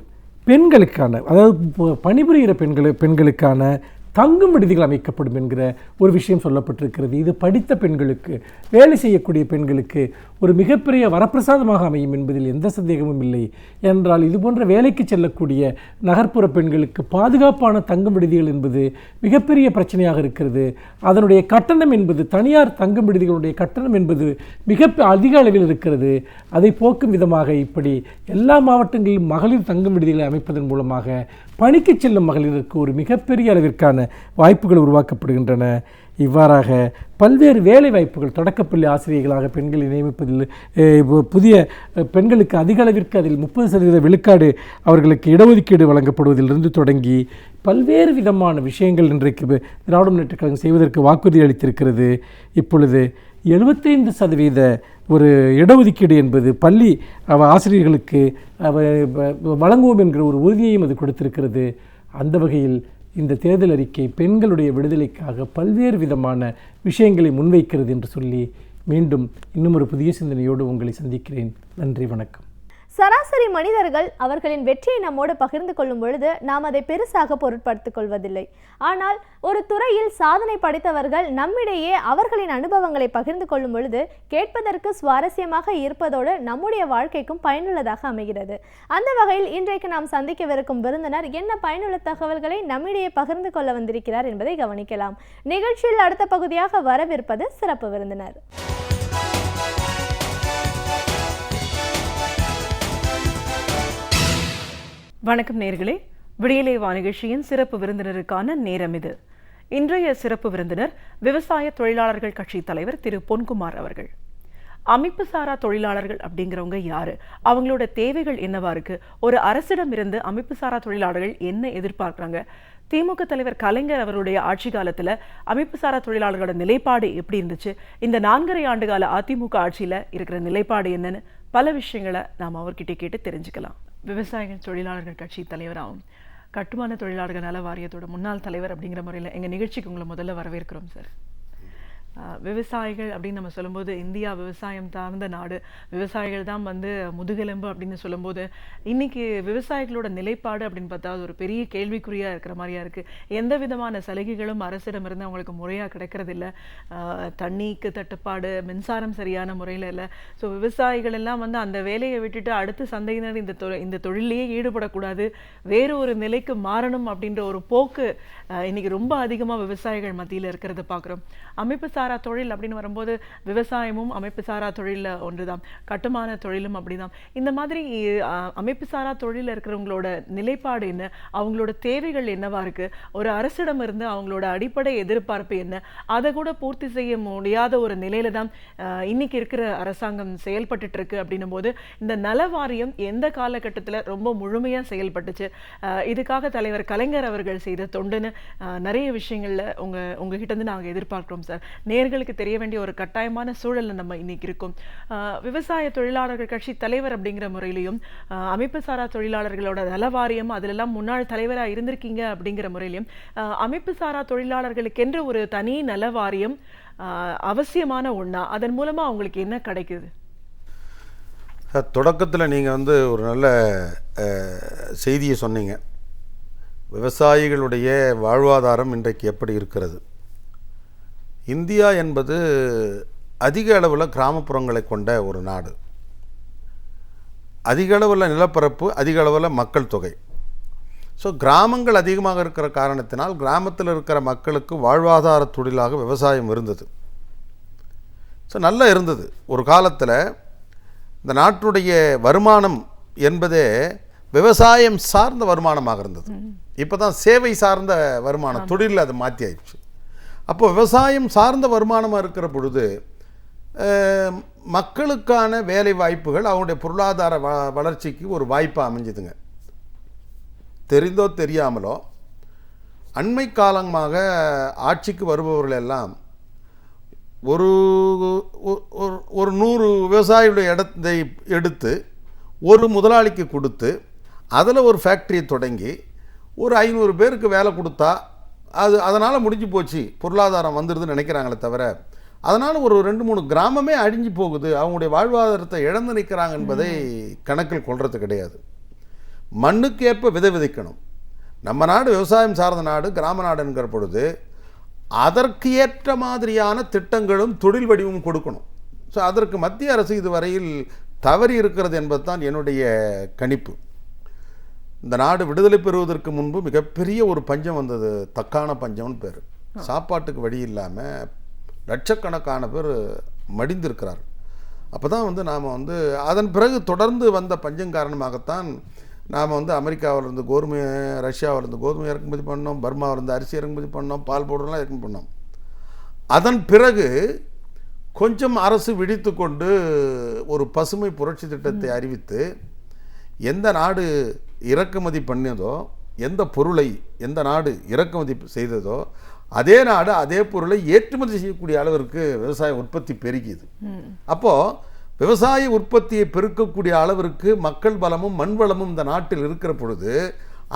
பெண்களுக்கான, அதாவது பணிபுரிகிற பெண்களுக்கான தங்கும் விடுதிகள் அமைக்கப்படும் என்கிற ஒரு விஷயம் சொல்லப்பட்டிருக்கிறது. இது படித்த பெண்களுக்கு, வேலை செய்யக்கூடிய பெண்களுக்கு ஒரு மிகப்பெரிய வரப்பிரசாதமாக அமையும் என்பதில் எந்த சந்தேகமும் இல்லை. என்றால் இதுபோன்ற வேலைக்கு செல்லக்கூடிய நகர்ப்புற பெண்களுக்கு பாதுகாப்பான தங்கும் விடுதிகள் என்பது மிகப்பெரிய பிரச்சனையாக இருக்கிறது. அதனுடைய கட்டணம் என்பது, தனியார் தங்கும் விடுதிகளுடைய கட்டணம் என்பது அதிக அளவில் இருக்கிறது. அதை போக்கும் விதமாக இப்படி எல்லா மாவட்டங்களிலும் மகளிர் தங்கும் விடுதிகளை அமைப்பதன் மூலமாக பணிக்கு செல்லும் மகளிருக்கு ஒரு மிகப்பெரிய அளவிற்கான வாய்ப்புகள் உருவாக்கப்படுகின்றன. இவ்வாறாக பல்வேறு வேலை வாய்ப்புகள், தொடக்கப்பள்ளி ஆசிரியர்களாக பெண்களை நியமிப்பதில் புதிய பெண்களுக்கு அதிக அளவிற்கு அதில் 30% விழுக்காடு அவர்களுக்கு இடஒதுக்கீடு வழங்கப்படுவதிலிருந்து தொடங்கி பல்வேறு விதமான விஷயங்கள் இன்றைக்கு திராவிட முன்னேற்றக் கழகம் செய்வதற்கு வாக்குறுதி அளித்திருக்கிறது. இப்பொழுது 75% ஒரு இடஒதுக்கீடு என்பது பள்ளி ஆசிரியர்களுக்கு வழங்குவோம் என்கிற ஒரு உறுதியையும் அது கொடுத்திருக்கிறது. அந்த வகையில் இந்த தேர்தல் அறிக்கை பெண்களுடைய விடுதலைக்காக பல்வேறு விதமான விஷயங்களை முன்வைக்கிறது என்று சொல்லி மீண்டும் இன்னும் ஒரு புதிய சிந்தனையோடு உங்களை சந்திக்கிறேன். நன்றி, வணக்கம். சராசரி மனிதர்கள் அவர்களின் வெற்றியை நம்மோடு பகிர்ந்து கொள்ளும் பொழுது நாம் அதை பெருசாக பொருட்படுத்திக் கொள்வதில்லை. ஆனால் ஒரு துறையில் சாதனை படைத்தவர்கள் நம்மிடையே அவர்களின் அனுபவங்களை பகிர்ந்து கொள்ளும் பொழுது கேட்பதற்கு சுவாரஸ்யமாக இருப்பதோடு நம்முடைய வாழ்க்கைக்கும் பயனுள்ளதாக அமைகிறது. அந்த வகையில் இன்றைக்கு நாம் சந்திக்கவிருக்கும் விருந்தினர் என்ன பயனுள்ள தகவல்களை நம்மிடையே பகிர்ந்து கொள்ள வந்திருக்கிறார் என்பதை கவனிக்கலாம். நிகழ்ச்சியில் அடுத்த பகுதியாக வரவிருப்பது சிறப்பு விருந்தினர். வணக்கம் நேயர்களே, விடியலை வா நிகழ்ச்சியின் சிறப்பு விருந்தினருக்கான நேரம் இது. இன்றைய சிறப்பு விருந்தினர் விவசாய தொழிலாளர்கள் கட்சி தலைவர் திரு பொன்குமார் அவர்கள். அமைப்பு சாரா தொழிலாளர்கள் அப்படிங்கிறவங்க யாரு, அவங்களோட தேவைகள் என்னவா இருக்கு, ஒரு அரசிடம் இருந்து அமைப்பு சாரா தொழிலாளர்கள் என்ன எதிர்பார்க்கிறாங்க, திமுக தலைவர் கலைஞர் அவருடைய ஆட்சி காலத்துல அமைப்பு சாரா தொழிலாளர்களோட நிலைப்பாடு எப்படி இருந்துச்சு, இந்த 4.5 ஆண்டு கால அதிமுக ஆட்சியில இருக்கிற நிலைப்பாடு என்னன்னு பல விஷயங்களை நாம் அவர்கிட்ட கேட்டு தெரிஞ்சுக்கலாம். விவசாயிகள் தொழிலாளர்கள் கட்சி தலைவராகவும் கட்டுமான தொழிலாளர்கள் நல வாரியத்தோட முன்னாள் தலைவர் அப்படிங்கிற முறையில் எங்கள் நிகழ்ச்சிக்கு உங்களை முதல்ல வரவேற்கிறோம் சார். விவசாயிகள் அப்படின்னு நம்ம சொல்லும்போது இந்தியா விவசாயம் சார்ந்த நாடு, விவசாயிகள் தான் முதுகெலும்பு அப்படின்னு சொல்லும்போது இன்னைக்கு விவசாயிகளோட நிலைப்பாடு அப்படின்னு பார்த்தா அது ஒரு பெரிய கேள்விக்குறியா இருக்கிற மாதிரியா இருக்கு. எந்த விதமான சலுகைகளும் அரசிடமிருந்து அவங்களுக்கு முறையாக கிடைக்கிறது இல்லை. தண்ணிக்கு தட்டுப்பாடு, மின்சாரம் சரியான முறையில் இல்லை. ஸோ விவசாயிகள் எல்லாம் அந்த வேலையை விட்டுட்டு அடுத்த சந்தையினர் இந்த தொழிலையே ஈடுபடக்கூடாது, வேறு ஒரு நிலைக்கு மாறணும் அப்படின்ற ஒரு போக்கு இன்னைக்கு ரொம்ப அதிகமாக விவசாயிகள் மத்தியில் இருக்கிறத பார்க்குறோம். அமைப்பு சாரா தொழில் அப்படின்னு வரும்போது விவசாயமும் அமைப்பு சாரா தொழிலில் ஒன்று தான், கட்டுமான தொழிலும் அப்படிதான். இந்த மாதிரி அமைப்பு சாரா தொழிலில் இருக்கிறவங்களோட நிலைப்பாடு என்ன, அவங்களோட தேவைகள் என்னவா இருக்கு, ஒரு அரசிடம் இருந்து அவங்களோட அடிப்படை எதிர்பார்ப்பு என்ன, அதை கூட பூர்த்தி செய்ய முடியாத ஒரு நிலையில தான் இன்னைக்கு இருக்கிற அரசாங்கம் செயல்பட்டு இருக்கு. அப்படின்னும் போது இந்த நல வாரியம் எந்த காலகட்டத்தில் ரொம்ப முழுமையா செயல்பட்டுச்சு, இதுக்காக தலைவர் கலைஞர் அவர்கள் செய்த தொண்டுன்னு நிறைய விஷயங்கள்ல உங்ககிட்ட இருந்து நாங்க எதிர்பார்க்கிறோம் சார். நேயர்களுக்கு தெரிய வேண்டிய ஒரு கட்டாயமான சூழல்ல நம்ம இன்னைக்கு இருக்கோம். விவசாய தொழிலாளர்கள் கட்சி தலைவர் அப்படிங்கிற முறையிலையும், அமைப்பு சாரா தொழிலாளர்களோட நல வாரியம் அதிலெல்லாம் முன்னாள் தலைவரா இருந்திருக்கீங்க அப்படிங்கிற முறையிலையும், அமைப்பு சாரா தொழிலாளர்களுக்கென்று ஒரு தனி நல வாரியம் அவசியமான ஒண்ணா, அதன் மூலமா அவங்களுக்கு என்ன கிடைக்குது? தொடக்கத்தில் நீங்கள் வந்து ஒரு நல்ல செய்தியை சொன்னீங்க. விவசாயிகளுடைய வாழ்வாதாரம் இன்றைக்கு எப்படி இருக்கிறது? இந்தியா என்பது அதிக அளவில் கிராமப்புறங்களை கொண்ட ஒரு நாடு. அதிக அளவில் நிலப்பரப்பு, அதிக அளவில் மக்கள் தொகை. ஸோ கிராமங்கள் அதிகமாக இருக்கிற காரணத்தினால் கிராமத்தில் இருக்கிற மக்களுக்கு வாழ்வாதார தொழிலாக விவசாயம் இருந்தது. ஸோ நல்லா இருந்தது. ஒரு காலத்தில் இந்த நாட்டுடைய வருமானம் என்பதே விவசாயம் சார்ந்த வருமானமாக இருந்தது. இப்போ தான் சேவை சார்ந்த வருமானம், தொழிலில் அது மாற்றி ஆயிடுச்சு. அப்போ விவசாயம் சார்ந்த வருமானமாக இருக்கிற பொழுது மக்களுக்கான வேலை வாய்ப்புகள், அவங்களுடைய பொருளாதார வளர்ச்சிக்கு ஒரு வாய்ப்பாக அமைஞ்சுதுங்க. தெரிந்தோ தெரியாமலோ அண்மை காலமாக ஆட்சிக்கு வருபவர்கள் எல்லாம் ஒரு 100 விவசாயிகளுடைய இடத்தை எடுத்து ஒரு முதலாளிக்கு கொடுத்து அதில் ஒரு ஃபேக்ட்ரியை தொடங்கி ஒரு 500 பேருக்கு வேலை கொடுத்தா அதனால் முடிஞ்சு போச்சு, பொருளாதாரம் வந்துடுதுன்னு நினைக்கிறாங்களே தவிர, அதனால் ஒரு 2-3 கிராமமே அழிஞ்சு போகுது, அவங்களுடைய வாழ்வாதாரத்தை இழந்து நிற்கிறாங்க என்பதை கணக்கில் கொள்வது கிடையாது. மண்ணுக்கேற்ப விதை விதைக்கணும். நம்ம நாடு விவசாயம் சார்ந்த நாடு, கிராம நாடு என்கிற பொழுது அதற்கு ஏற்ற மாதிரியான திட்டங்களும் தொழில் வடிவமும் கொடுக்கணும். ஸோ அதற்கு மத்திய அரசு இதுவரையில் தவறி இருக்கிறது என்பது தான் என்னுடைய கணிப்பு. இந்த நாடு விடுதலை பெறுவதற்கு முன்பு மிகப்பெரிய ஒரு பஞ்சம் வந்தது, தக்கான பஞ்சம்னு பேர். சாப்பாட்டுக்கு வழி இல்லாமல் லட்சக்கணக்கான பேர் மடிந்திருக்கிறார். அப்போ தான் நாம் அதன் பிறகு தொடர்ந்து வந்த பஞ்சம் காரணமாகத்தான் நாம் அமெரிக்காவிலேருந்து கோதுமை, ரஷ்யாவிலேருந்து கோதுமை இறக்குமதி பண்ணோம், பர்மாவிலேருந்து அரிசி இறக்குமதி பண்ணோம், பால் பவுடர்லாம் இறக்குமதி பண்ணோம். அதன் பிறகு கொஞ்சம் அரசு விழித்து கொண்டு ஒரு பசுமை புரட்சி திட்டத்தை அறிவித்து எந்த நாடு இறக்குமதி பண்ணதோ, எந்த பொருளை எந்த நாடு இறக்குமதி செய்ததோ அதே நாடு அதே பொருளை ஏற்றுமதி செய்யக்கூடிய அளவிற்கு விவசாய உற்பத்தி பெருகியது. அப்போது விவசாய உற்பத்தியை பெருக்கக்கூடிய அளவிற்கு மக்கள் பலமும் மண் வளமும் இந்த நாட்டில் இருக்கிற பொழுது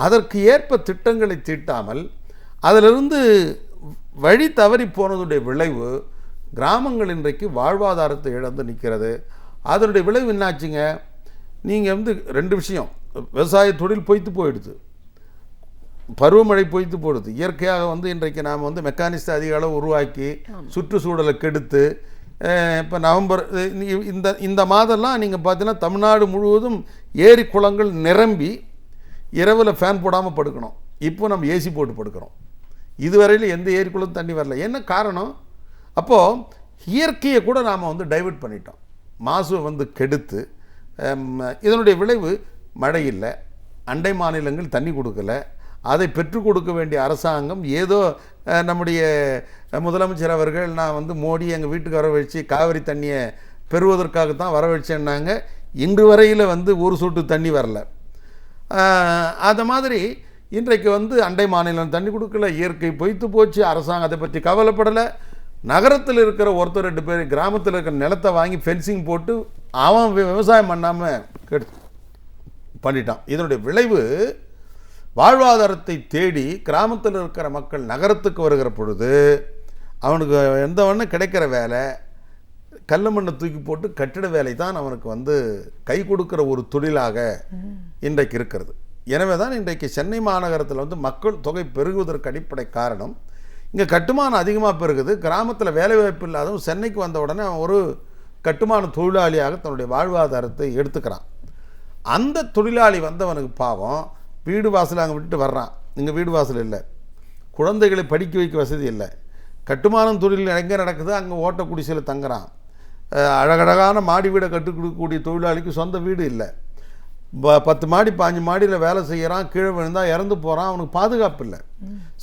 அதற்கு ஏற்ப திட்டங்களை தீட்டாமல் அதிலிருந்து வழி தவறி போனதுடைய விளைவு கிராமங்கள் இன்றைக்கு வாழ்வாதாரத்தை இழந்து நிற்கிறது. அதனுடைய விளைவு என்னாச்சுங்க? நீங்கள் 2 விஷயம், விவசாய தொழில் பொய்த்து போயிடுது, பருவமழை பொய்த்து போடுது. இயற்கையாக இன்றைக்கு நாம் மெக்கானிக்ஸ் அதிக அளவு உருவாக்கி சுற்றுச்சூழலை கெடுத்து, இப்போ நவம்பர் இந்த மாதம்லாம் நீங்கள் பார்த்தீங்கன்னா தமிழ்நாடு முழுவதும் ஏரி குளங்கள் நிரம்பி இரவில் ஃபேன் போடாமல் படுக்கணும். இப்போ நம்ம ஏசி போட்டு படுக்கிறோம். இதுவரையில் எந்த ஏரி குளம் தண்ணி வரல. என்ன காரணம்? அப்போது இயற்கையை கூட நாம் டைவர்ட் பண்ணிட்டோம், மாசு கெடுத்து. இதனுடைய விளைவு மழை இல்லை, அண்டை மாநிலங்கள் தண்ணி கொடுக்கலை, அதை பெற்றுக் கொடுக்க வேண்டிய அரசாங்கம் ஏதோ நம்முடைய முதலமைச்சர் அவர்கள் நான் மோடி எங்கள் வீட்டுக்கு வரவழைச்சி காவிரி தண்ணியை பெறுவதற்காகத்தான் வரவழைச்சேன்னாங்க. இன்று வரையில் ஒரு சொட்டு தண்ணி வரல. அது மாதிரி இன்றைக்கு அண்டை மாநிலம் தண்ணி கொடுக்கல, இயற்கை பொய்த்து போச்சு, அரசாங்கம் அதை பற்றி கவலைப்படலை. நகரத்தில் இருக்கிற 1-2 பேர் கிராமத்தில் இருக்கிற நிலத்தை வாங்கி ஃபென்சிங் போட்டு அவன் விவசாயம் பண்ணாமல் பண்ணிட்டான். இதனுடைய விளைவு வாழ்வாதாரத்தை தேடி கிராமத்தில் இருக்கிற மக்கள் நகரத்துக்கு வருகிற பொழுது அவனுக்கு எந்த ஒன்றும் கிடைக்கிற வேலை கல்ல மண்ணை தூக்கி போட்டு கட்டிட வேலை தான் அவனுக்கு கை கொடுக்கிற ஒரு தொழிலாக இன்றைக்கு இருக்கிறது. எனவே தான் இன்றைக்கு சென்னை மாநகரத்தில் மக்கள் தொகை பெருகுவதற்கு அடிப்படை காரணம் இங்கே கட்டுமானம் அதிகமாக பெருகுது. கிராமத்தில் வேலைவாய்ப்பு இல்லாதவன் சென்னைக்கு வந்த உடனே அவன் ஒரு கட்டுமான தொழிலாளியாக தன்னுடைய வாழ்வாதாரத்தை எடுத்துக்கிறான். அந்த தொழிலாளி வந்தவனுக்கு பாவம் வீடு வாசல் அங்கே விட்டுட்டு வர்றான். இங்கே வீடு வாசல் இல்லை, குழந்தைகளை படிக்க வைக்க வசதி இல்லை, கட்டுமானம் தொழில் எங்கே நடக்குது அங்கே ஓட்ட குடிசையில் தங்குறான். அழகழகான மாடி வீடை கட்டி கொடுக்கக்கூடிய தொழிலாளிக்கு சொந்த வீடு இல்லை. 10 மாடி 5 மாடியில் வேலை செய்கிறான், கீழே விழுந்தால் இறந்து போகிறான், அவனுக்கு பாதுகாப்பு இல்லை.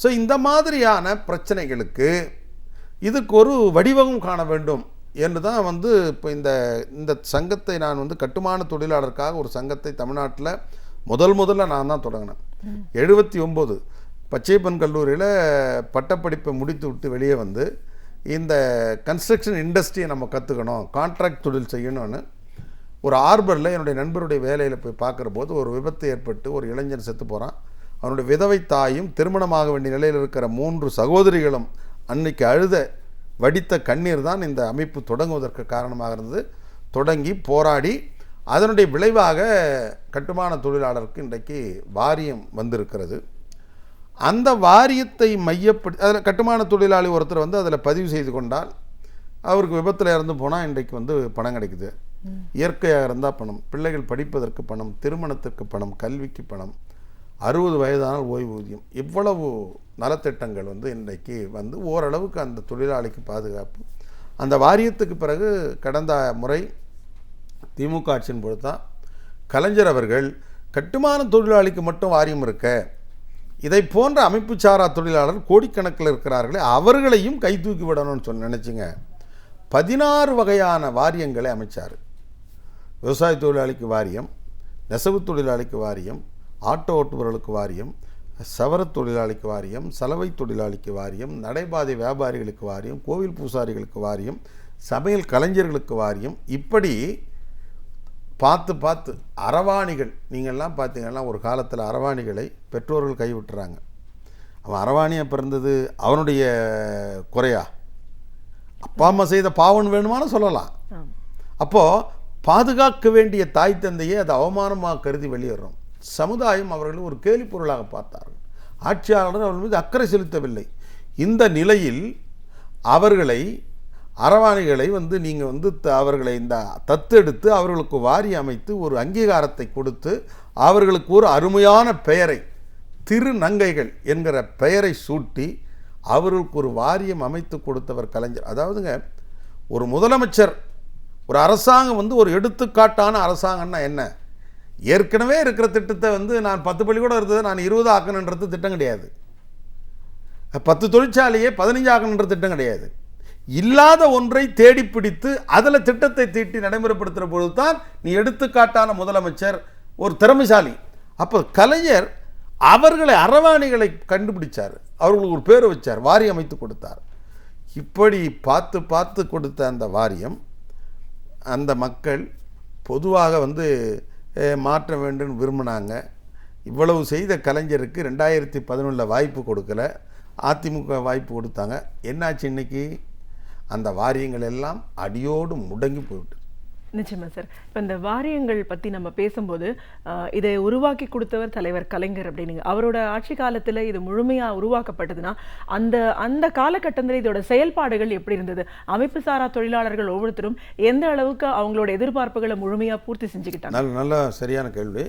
ஸோ இந்த மாதிரியான பிரச்சனைகளுக்கு இதுக்கு ஒரு வடிவகம் காண வேண்டும் என்று தான் வந்து இப்போ இந்த சங்கத்தை நான் வந்து கட்டுமான தொழிலாளருக்காக ஒரு சங்கத்தை தமிழ்நாட்டில் முதல்ல நான் தான் தொடங்கினேன். 79 பச்சையப்பன் கல்லூரியில் பட்டப்படிப்பை முடித்து விட்டு வெளியே வந்து இந்த கன்ஸ்ட்ரக்ஷன் இண்டஸ்ட்ரியை நம்ம கற்றுக்கணும், கான்ட்ராக்ட் தொழில் செய்யணும்னு ஒரு ஆர்பரில் என்னுடைய நண்பருடைய வேலையில் போய் பார்க்குற போது ஒரு விபத்து ஏற்பட்டு ஒரு இளைஞன் செத்து போகிறான். அவனுடைய விதவை தாயும் திருமணமாக வேண்டிய நிலையில் இருக்கிற 3 சகோதரிகளும் அன்னைக்கு வடித்த கண்ணீர் தான் இந்த அமைப்பு தொடங்குவதற்கு காரணமாக இருந்தது. தொடங்கி போராடி அதனுடைய விளைவாக கட்டுமான தொழிலாளருக்கு இன்றைக்கு வாரியம் வந்திருக்கிறது. அந்த வாரியத்தை மையப்படுத்தி அதில் கட்டுமான தொழிலாளி ஒருத்தர் வந்து அதில் பதிவு செய்து கொண்டால் அவருக்கு விபத்தில் இறந்து போனால் இன்றைக்கு வந்து பணம் கிடைக்குது. இயற்கையாக இருந்தால் பணம், பிள்ளைகள் படிப்பதற்கு பணம், திருமணத்திற்கு பணம், கல்விக்கு பணம், 60 வயதானால் ஓய்வூதியம், இவ்வளவு நலத்திட்டங்கள் வந்து இன்றைக்கு வந்து ஓரளவுக்கு அந்த தொழிலாளிக்கு பாதுகாப்பு. அந்த வாரியத்துக்கு பிறகு கடந்த முறை திமுக ஆட்சியின் பொழுது தான் கலைஞர் அவர்கள் கட்டுமான தொழிலாளிக்கு மட்டும் வாரியம் இருக்க, இதை போன்ற அமைப்பு சாரா தொழிலாளர் கோடிக்கணக்கில் இருக்கிறார்களே அவர்களையும் கை தூக்கி விடணும்னு நினச்சிங்க 16 வகையான வாரியங்களை அமைச்சார். விவசாய தொழிலாளிக்கு வாரியம், நெசவு தொழிலாளிக்கு வாரியம், ஆட்டோ ஓட்டுபவர்களுக்கு வாரியம், சவர தொழிலாளிக்கு வாரியம், சலவை தொழிலாளிக்கு வாரியம், நடைபாதை வியாபாரிகளுக்கு வாரியம், கோவில் பூசாரிகளுக்கு வாரியம், சமையல் கலைஞர்களுக்கு வாரியம். இப்படி பார்த்து அரவாணிகள், நீங்கள்லாம் பார்த்தீங்கன்னா ஒரு காலத்தில் அரவாணிகளை பெற்றோர்கள் கைவிட்டுறாங்க. அவன் அரவாணியாக பிறந்தது அவனுடைய குறையா? அப்பா அம்மா செய்த பாவன் வேணுமானு சொல்லலாம். அப்போது பாதுகாக்க வேண்டிய தாய் தந்தையை அது அவமானமாக கருதி வெளியேறோம். சமுதாயம் அவர்களை ஒரு கேலி பொருளாக பார்த்தார்கள். ஆட்சியாளர் அவர்கள் மீது அக்கறை செலுத்தவில்லை. இந்த நிலையில் அரவாணிகளை வந்து நீங்கள் வந்து அவர்களை இந்த தத்தெடுத்து அவர்களுக்கு வாரி அமைத்து ஒரு அங்கீகாரத்தை கொடுத்து அவர்களுக்கு ஒரு அருமையான பெயரை, திருநங்கைகள் என்கிற பெயரை சூட்டி அவர்களுக்கு ஒரு வாரியம் அமைத்து கொடுத்தவர் கலைஞர். அதாவதுங்க, ஒரு முதலமைச்சர், ஒரு அரசாங்கம் வந்து ஒரு எடுத்துக்காட்டான அரசாங்கம்னா என்ன? ஏற்கனவே இருக்கிற திட்டத்தை வந்து நான் 10 பள்ளிக்கூடம் இருந்ததை நான் 20 ஆக்கணுன்றது திட்டம் கிடையாது. 10 தொழிற்சாலையே 15 ஆக்கணுன்ற திட்டம் கிடையாது. இல்லாத ஒன்றை தேடி பிடித்து அதில் திட்டத்தை தீட்டி நடைமுறைப்படுத்துகிற பொழுது தான் நீ எடுத்துக்காட்டான முதலமைச்சர், ஒரு திறமைசாலி. அப்போ கலைஞர் அவர்களை அரவாணிகளை கண்டுபிடிச்சார், அவர்களுக்கு ஒரு பேரை வச்சார், வாரியம் அமைத்து கொடுத்தார். இப்படி பார்த்து கொடுத்த அந்த வாரியம் அந்த மக்கள் பொதுவாக வந்து மாற்ற வேண்டும் விரும்பினாங்க. இவ்வளவு செய்த கலைஞருக்கு 2011 வாய்ப்பு கொடுக்கல, அதிமுக வாய்ப்பு கொடுத்தாங்க. என்னாச்சு? இன்னைக்கு அந்த வாரியங்கள் எல்லாம் அடியோடு முடங்கி போய்விட்டு. நிச்சயமா சார். இப்போ இந்த வாரியங்கள் பற்றி நம்ம பேசும்போது இதை உருவாக்கி கொடுத்தவர் தலைவர் கலைஞர் அப்படின்னீங்க. அவரோட ஆட்சி காலத்தில் இது முழுமையாக உருவாக்கப்பட்டதுன்னா அந்த காலகட்டத்தில் இதோட செயல்பாடுகள் எப்படி இருந்தது? அமைப்பு சாரா தொழிலாளர்கள் ஒவ்வொருத்தரும் எந்த அளவுக்கு அவங்களோட எதிர்பார்ப்புகளை முழுமையாக பூர்த்தி செஞ்சுக்கிட்டாங்க? நல்ல சரியான கேள்வி.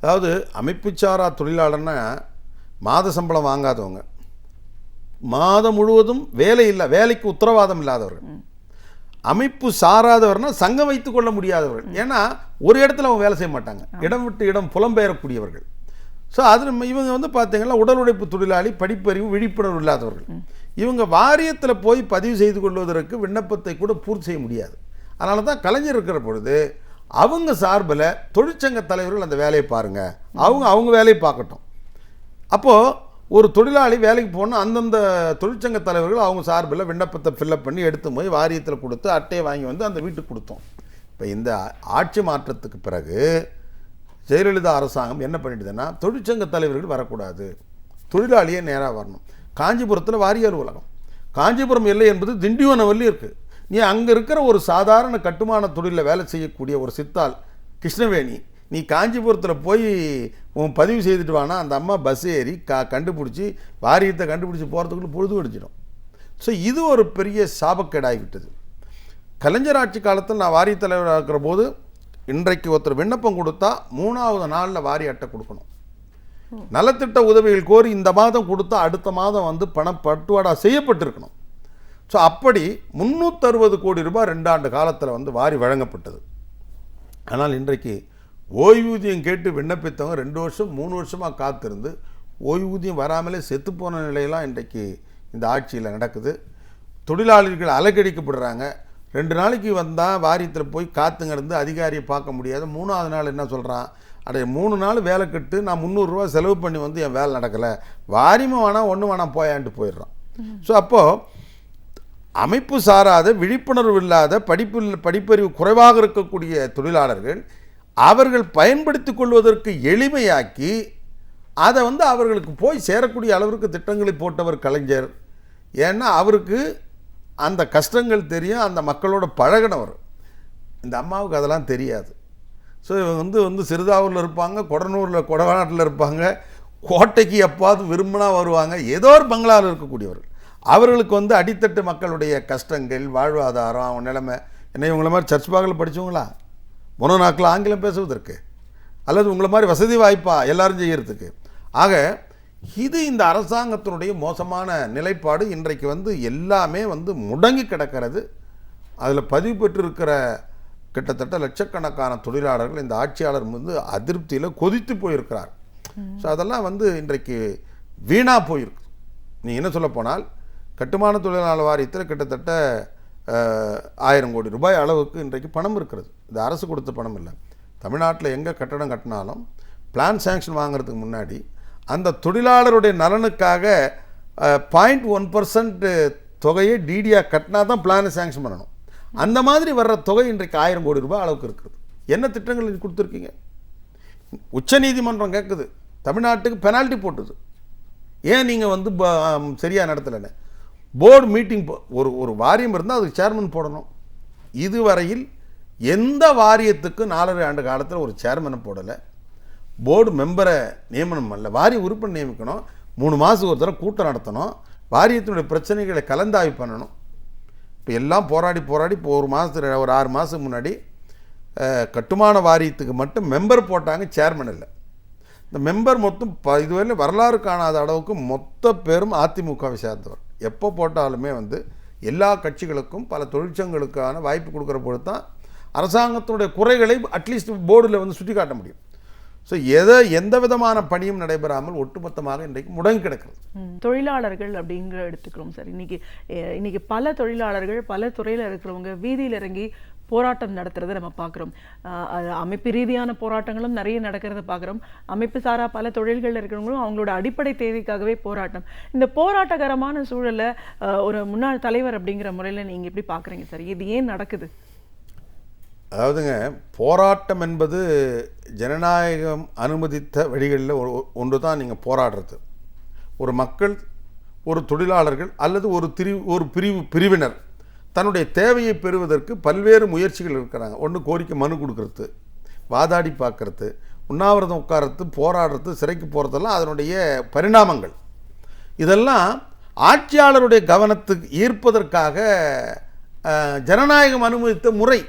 அதாவது அமைப்பு சாரா தொழிலாளர்னா மாத சம்பளம் வாங்காதவங்க, மாதம் முழுவதும் வேலை இல்லை, வேலைக்கு உத்தரவாதம் இல்லாதவர்கள். அமைப்பு சாராதவர்னா சங்கம் வைத்துக் கொள்ள முடியாதவர்கள். ஏன்னா ஒரு இடத்துல அவங்க வேலை செய்ய மாட்டாங்க, இடம் விட்டு இடம் புலம்பெயரக்கூடியவர்கள். ஸோ அது இவங்க வந்து பார்த்தீங்கன்னா உடல் உழைப்பு தொழிலாளி, படிப்பறிவு விழிப்புணர்வு இல்லாதவர்கள். இவங்க வாரியத்தில் போய் பதிவு செய்து கொள்வதற்கு விண்ணப்பத்தை கூட பூர்த்தி செய்ய முடியாது. அதனால தான் கலைஞர் இருக்கிற பொழுது அவங்க சார்பில் தொழிற்சங்க தலைவர்கள் அந்த வேலையை பாருங்கள், அவங்க வேலையை பார்க்கட்டும். அப்போது ஒரு தொழிலாளி வேலைக்கு போனால் அந்தந்த தொழிற்சங்க தலைவர்கள் அவங்க சார்பில் விண்ணப்பத்தை ஃபில்லப் பண்ணி எடுத்து போய் வாரியத்தில் கொடுத்து அட்டையை வாங்கி வந்து அந்த வீட்டுக்கு கொடுத்தோம். இப்போ இந்த ஆட்சி மாற்றத்துக்கு பிறகு ஜெயலலிதா அரசாங்கம் என்ன பண்ணிட்டுதுன்னா, தொழிற்சங்க தலைவர்கள் வரக்கூடாது, தொழிலாளியே நேராக வரணும். காஞ்சிபுரத்தில் வாரிய அலுவலகம், காஞ்சிபுரம் எல்லை என்பது திண்டிவனம் வரையும் இருக்குது. நீ அங்கே இருக்கிற ஒரு சாதாரண கட்டுமான தொழிலில் வேலை செய்யக்கூடிய ஒரு சித்தாள் கிருஷ்ணவேணி, நீ காஞ்சிபுரத்தில் போய் உன் பதிவு செய்துட்டு வானா அந்த அம்மா பஸ் ஏறி கண்டுபிடிச்சி வாரியத்தை கண்டுபிடிச்சி போகிறதுக்குள்ள பொழுது அடிச்சிடும். ஸோ இது ஒரு பெரிய சாபக்கேடாகிவிட்டது. கலைஞர் ஆட்சி காலத்தில் நான் வாரிய தலைவராக இருக்கிற போது இன்றைக்கு ஒருத்தர் விண்ணப்பம் கொடுத்தா 3வது நாளில் வாரிய அட்டை கொடுக்கணும். நலத்திட்ட உதவிகள் கோரி இந்த மாதம் கொடுத்தா அடுத்த மாதம் வந்து பணம் பட்டுவாடா செய்யப்பட்டிருக்கணும். ஸோ அப்படி 360 கோடி ரூபாய் 2 ஆண்டு காலத்தில் வந்து வாரி வழங்கப்பட்டது. ஆனால் இன்றைக்கு ஓய்வூதியம் கேட்டு விண்ணப்பித்தவங்க 2 வருஷம் 3 வருஷமாக காத்திருந்து ஓய்வூதியம் வராமலே செத்துப்போன நிலையெல்லாம் இன்றைக்கு இந்த ஆட்சியில் நடக்குது. தொழிலாளர்கள் அலக்கடிக்கப்படுறாங்க. 2 நாளைக்கு வந்தால் வாரியத்தில் போய் காத்துங்க இருந்து அதிகாரியை பார்க்க முடியாது. 3ஆவது நாள் என்ன சொல்கிறான், அடைய 3 நாள் வேலை கட்டு நான் 300 ரூபா செலவு பண்ணி வந்து என் வேலை நடக்கலை, வாரியமும் வேணாம் ஒன்றும் வேணாம் போயான்ட்டு போயிடுறான். ஸோ அப்போது அமைப்பு சாராத விழிப்புணர்வு இல்லாத படிப்பறிவு குறைவாக இருக்கக்கூடிய தொழிலாளர்கள் அவர்கள் பயன்படுத்தி கொள்வதற்கு எளிமையாக்கி அதை வந்து அவர்களுக்கு போய் சேரக்கூடிய அளவிற்கு திட்டங்களை போட்டவர் கலைஞர். ஏன்னா அவருக்கு அந்த கஷ்டங்கள் தெரியும், அந்த மக்களோட பழகினவர். இந்த அம்மாவுக்கு அதெல்லாம் தெரியாது. ஸோ இவங்க வந்து சிறுதாவூரில் இருப்பாங்க, கொடனூரில் கொடநாட்டில் இருப்பாங்க, கோட்டைக்கு எப்பாவது விரும்பினா வருவாங்க, ஏதோ ஒரு பங்களாவில் இருக்கக்கூடியவர்கள். அவர்களுக்கு வந்து அடித்தட்டு மக்களுடைய கஷ்டங்கள், வாழ்வாதாரம், அவங்க நிலைமை என்ன இவங்கள மாதிரி சர்ச் பாகில் படித்தவங்களா மொனோநாக்கில் ஆங்கிலம் பேசுவதற்கு, அல்லது உங்களை மாதிரி வசதி வாய்ப்பா எல்லாரும் செய்கிறதுக்கு? ஆக இது இந்த அரசாங்கத்தினுடைய மோசமான நிலைப்பாடு. இன்றைக்கு வந்து எல்லாமே வந்து முடங்கி கிடக்கிறது. அதில் பதிவு பெற்றிருக்கிற கிட்டத்தட்ட லட்சக்கணக்கான தொழிலாளர்கள் இந்த ஆட்சியாளர் வந்து அதிருப்தியில் கொதித்து போயிருக்கிறார். ஸோ அதெல்லாம் வந்து இன்றைக்கு வீணாக போயிருக்கு. நீ என்ன சொல்ல போனால் கட்டுமான தொழிலாளர் வாரியத்தில் கிட்டத்தட்ட 1000 கோடி ரூபாய் அளவுக்கு இன்றைக்கு பணம் இருக்கிறது. இது அரசு கொடுத்த பணம் இல்லை. தமிழ்நாட்டில் எங்கே கட்டடம் கட்டினாலும் பிளான் சேங்ஷன் வாங்கிறதுக்கு முன்னாடி அந்த தொழிலாளருடைய நலனுக்காக 0.1% தொகையை டிடியாக கட்டினா தான் பிளானை சேங்ஷன் பண்ணணும். அந்த மாதிரி வர்ற தொகை இன்றைக்கு 1000 கோடி ரூபாய் அளவுக்கு இருக்கிறது. என்ன திட்டங்கள் கொடுத்துருக்கீங்க? உச்சநீதிமன்றம் கேட்குது, தமிழ்நாட்டுக்கு பெனால்ட்டி போட்டுது, ஏன் நீங்கள் வந்து சரியாக நடத்தலைன்னு. போர்டு மீட்டிங் ஒரு வாரியம் இருந்தால் அதுக்கு சேர்மன் போடணும். இதுவரையில் எந்த வாரியத்துக்கு 4.5 ஆண்டு காலத்தில் ஒரு சேர்மனை போடலை. போர்டு மெம்பரை நியமனம் பண்ணல, வாரிய உறுப்பினர் நியமிக்கணும், 3 மாதத்துக்கு ஒரு தடவை கூட்டம் நடத்தணும், வாரியத்தினுடைய பிரச்சனைகளை கலந்தாய்வு பண்ணணும். இப்போ எல்லாம் போராடி இப்போ ஒரு 6 மாதத்துக்கு முன்னாடி கட்டுமான வாரியத்துக்கு மட்டும் மெம்பர் போட்டாங்க, சேர்மன் இல்லை. இந்த மெம்பர் மொத்தம் இதுவரையில் வரலாறு காணாத அளவுக்கு மொத்த பேரும் அதிமுகவை சேர்ந்தவர். எப்போ போட்டாலுமே வந்து எல்லா கட்சிகளுக்கும் பல தொழிற்சங்கங்களுக்கான வாய்ப்பு கொடுக்குற பொழுது தான் அரசாங்கத்தினுடைய குறைகளை அட்லீஸ்ட் போர்டில் வந்து சுட்டி காட்ட முடியும். ஸோ எந்த விதமான பணியும் நடைபெறாமல் ஒட்டுமொத்தமாக இன்றைக்கு முடங்கி கிடக்கிறது. தொழிலாளர்கள் அப்படிங்கிற எடுத்துக்கிறோம் சார். இன்னைக்கு பல தொழிலாளர்கள் பல துறையில் இருக்கிறவங்க வீதியில் இறங்கி போராட்டம் நடத்துறதை நம்ம பார்க்குறோம். அமைப்பு ரீதியான போராட்டங்களும் நிறைய நடக்கிறத பார்க்குறோம். அமைப்பு சாரா பல தொழில்களில் இருக்கிறவங்களும் அவங்களோட அடிப்படை தேவைக்காகவே போராட்டம். இந்த போராட்டகரமான சூழலை ஒரு முன்னாள் தலைவர் அப்படிங்கிற முறையில் நீங்கள் எப்படி பார்க்குறீங்க சார்? இது ஏன் நடக்குது? அதாவதுங்க, போராட்டம் என்பது ஜனநாயகம் அனுமதித்த வழிகளில் ஒன்று தான். நீங்கள் போராடுறது ஒரு மக்கள், ஒரு தொழிலாளர்கள் அல்லது ஒரு பிரிவினர் தன்னுடைய தேவையை பெறுவதற்கு பல்வேறு முயற்சிகள் இருக்கிறாங்க. ஒன்று கோரிக்கை மனு கொடுக்கறது, வாதாடி பார்க்கறது, உண்ணாவிரதம் உட்கார்றது, போராடுறது, சிறைக்கு போகிறதெல்லாம் அதனுடைய பரிணாமங்கள். இதெல்லாம் ஆட்சியாளருடைய கவனத்துக்கு ஈர்ப்பதற்காக ஜனநாயகம் அனுமதித்த முறை.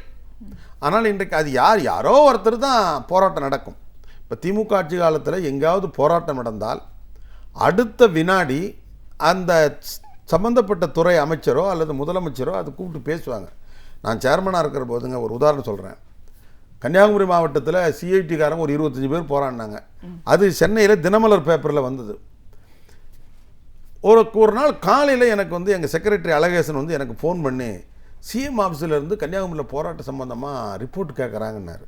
ஆனால் இன்றைக்கு அது யாரோ ஒருத்தர் தான் போராட்டம் நடக்கும். இப்போ திமுக ஆட்சி காலத்தில் எங்கேயாவது போராட்டம் நடந்தால் அடுத்த வினாடி அந்த சம்பந்தப்பட்ட துறை அமைச்சரோ அல்லது முதலமைச்சரோ அதை கூப்பிட்டு பேசுவாங்க. நான் சேர்மனாக இருக்கிற போதுங்க ஒரு உதாரணம் சொல்கிறேன். கன்னியாகுமரி மாவட்டத்தில் சிஐடிக்காரங்க ஒரு 25 பேர் போராடினாங்க. அது சென்னையில் தினமலர் பேப்பரில் வந்தது. ஒரு நாள் காலையில் எனக்கு வந்து எங்கள் செக்ரட்டரி அழகேசன் வந்து எனக்கு ஃபோன் பண்ணி சிஎம் ஆஃபீஸிலேருந்து கன்னியாகுமரியில் போராட்ட சம்பந்தமாக ரிப்போர்ட் கேட்குறாங்கன்னாரு.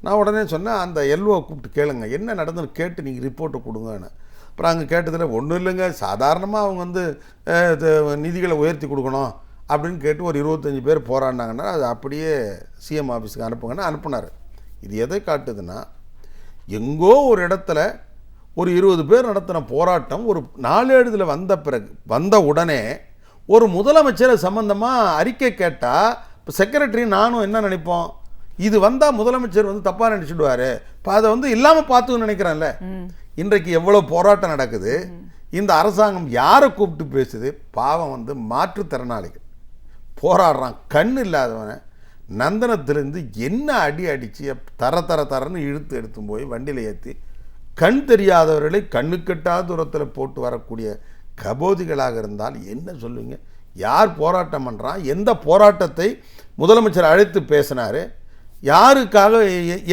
நான் உடனே சொன்னேன், அந்த எல்ஓ கூப்பிட்டு கேளுங்க, என்ன நடந்துன்னு கேட்டு நீங்கள் ரிப்போர்ட்டை கொடுங்கன்னு. அப்புறம் அங்கே கேட்டதில் ஒன்றும் இல்லைங்க, சாதாரணமாக அவங்க வந்து நிதிகளை உயர்த்தி கொடுக்கணும் அப்படின்னு கேட்டு ஒரு 25 பேர் போராடினாங்கன்னா அது அப்படியே சிஎம் ஆஃபீஸுக்கு அனுப்புங்கன்னா அனுப்புனார். இது எதை காட்டுதுன்னா, எங்கோ ஒரு இடத்துல ஒரு 20 பேர் நடத்தின போராட்டம் ஒரு நாளேடுல வந்த உடனே ஒரு முதலமைச்சரை சம்பந்தமாக அறிக்கை கேட்டால் இப்போ செக்ரட்டரி நானும் என்ன நினைப்போம், இது வந்தால் முதலமைச்சர் வந்து தப்பாக நினச்சிடுவார், இப்போ அதை வந்து இல்லாமல் பார்த்துன்னு நினைக்கிறேன்ல. இன்றைக்கு எவ்வளோ போராட்டம் நடக்குது. இந்த அரசாங்கம் யாரை கூப்பிட்டு பேசுது? பாவம் வந்து மாற்றுத்திறனாளிகள் போராடுறான். கண் இல்லாதவனை நந்தனத்திலேருந்து என்ன அடித்து தரன்னு எடுத்து போய் வண்டியில் ஏற்றி கண் தெரியாதவர்களை கண்ணுக்கெட்டாத தூரத்தில் போட்டு வரக்கூடிய கபோதிகளாக இருந்தால் என்ன சொல்லுவீங்க? யார் போராட்டம் பண்ணுறான், எந்த போராட்டத்தை முதலமைச்சர் அழைத்து பேசினார், யாருக்காக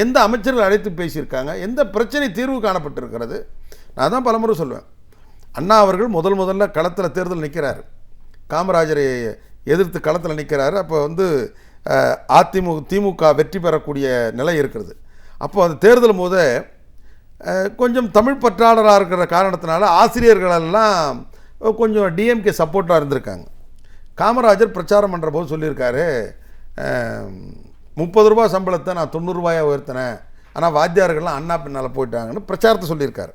எந்த அமைச்சர்கள் அழைத்து பேசியிருக்காங்க, எந்த பிரச்சனை தீர்வு காணப்பட்டிருக்கிறது. நான் தான் பலமுறை சொல்லுவேன், அண்ணா அவர்கள் முதல்ல களத்தில் தேர்தல் நிற்கிறார், காமராஜரை எதிர்த்து களத்தில் நிற்கிறாரு. அப்போ வந்து திமுக வெற்றி பெறக்கூடிய நிலை இருக்கிறது. அப்போ அந்த தேர்தல் போது கொஞ்சம் தமிழ் பற்றாளராக இருக்கிற காரணத்தினால ஆசிரியர்களெல்லாம் கொஞ்சம் டிஎம்கே சப்போர்ட்டாக இருந்திருக்காங்க. காமராஜர் பிரச்சாரம் பண்ணுற போது சொல்லியிருக்காரு, 30 ரூபா சம்பளத்தை நான் 90 ரூபாயாக உயர்த்தினேன், ஆனால் வாத்தியார்கள்லாம் அண்ணா பின்னால் போயிட்டாங்கன்னு பிரச்சாரத்தை சொல்லியிருக்காரு.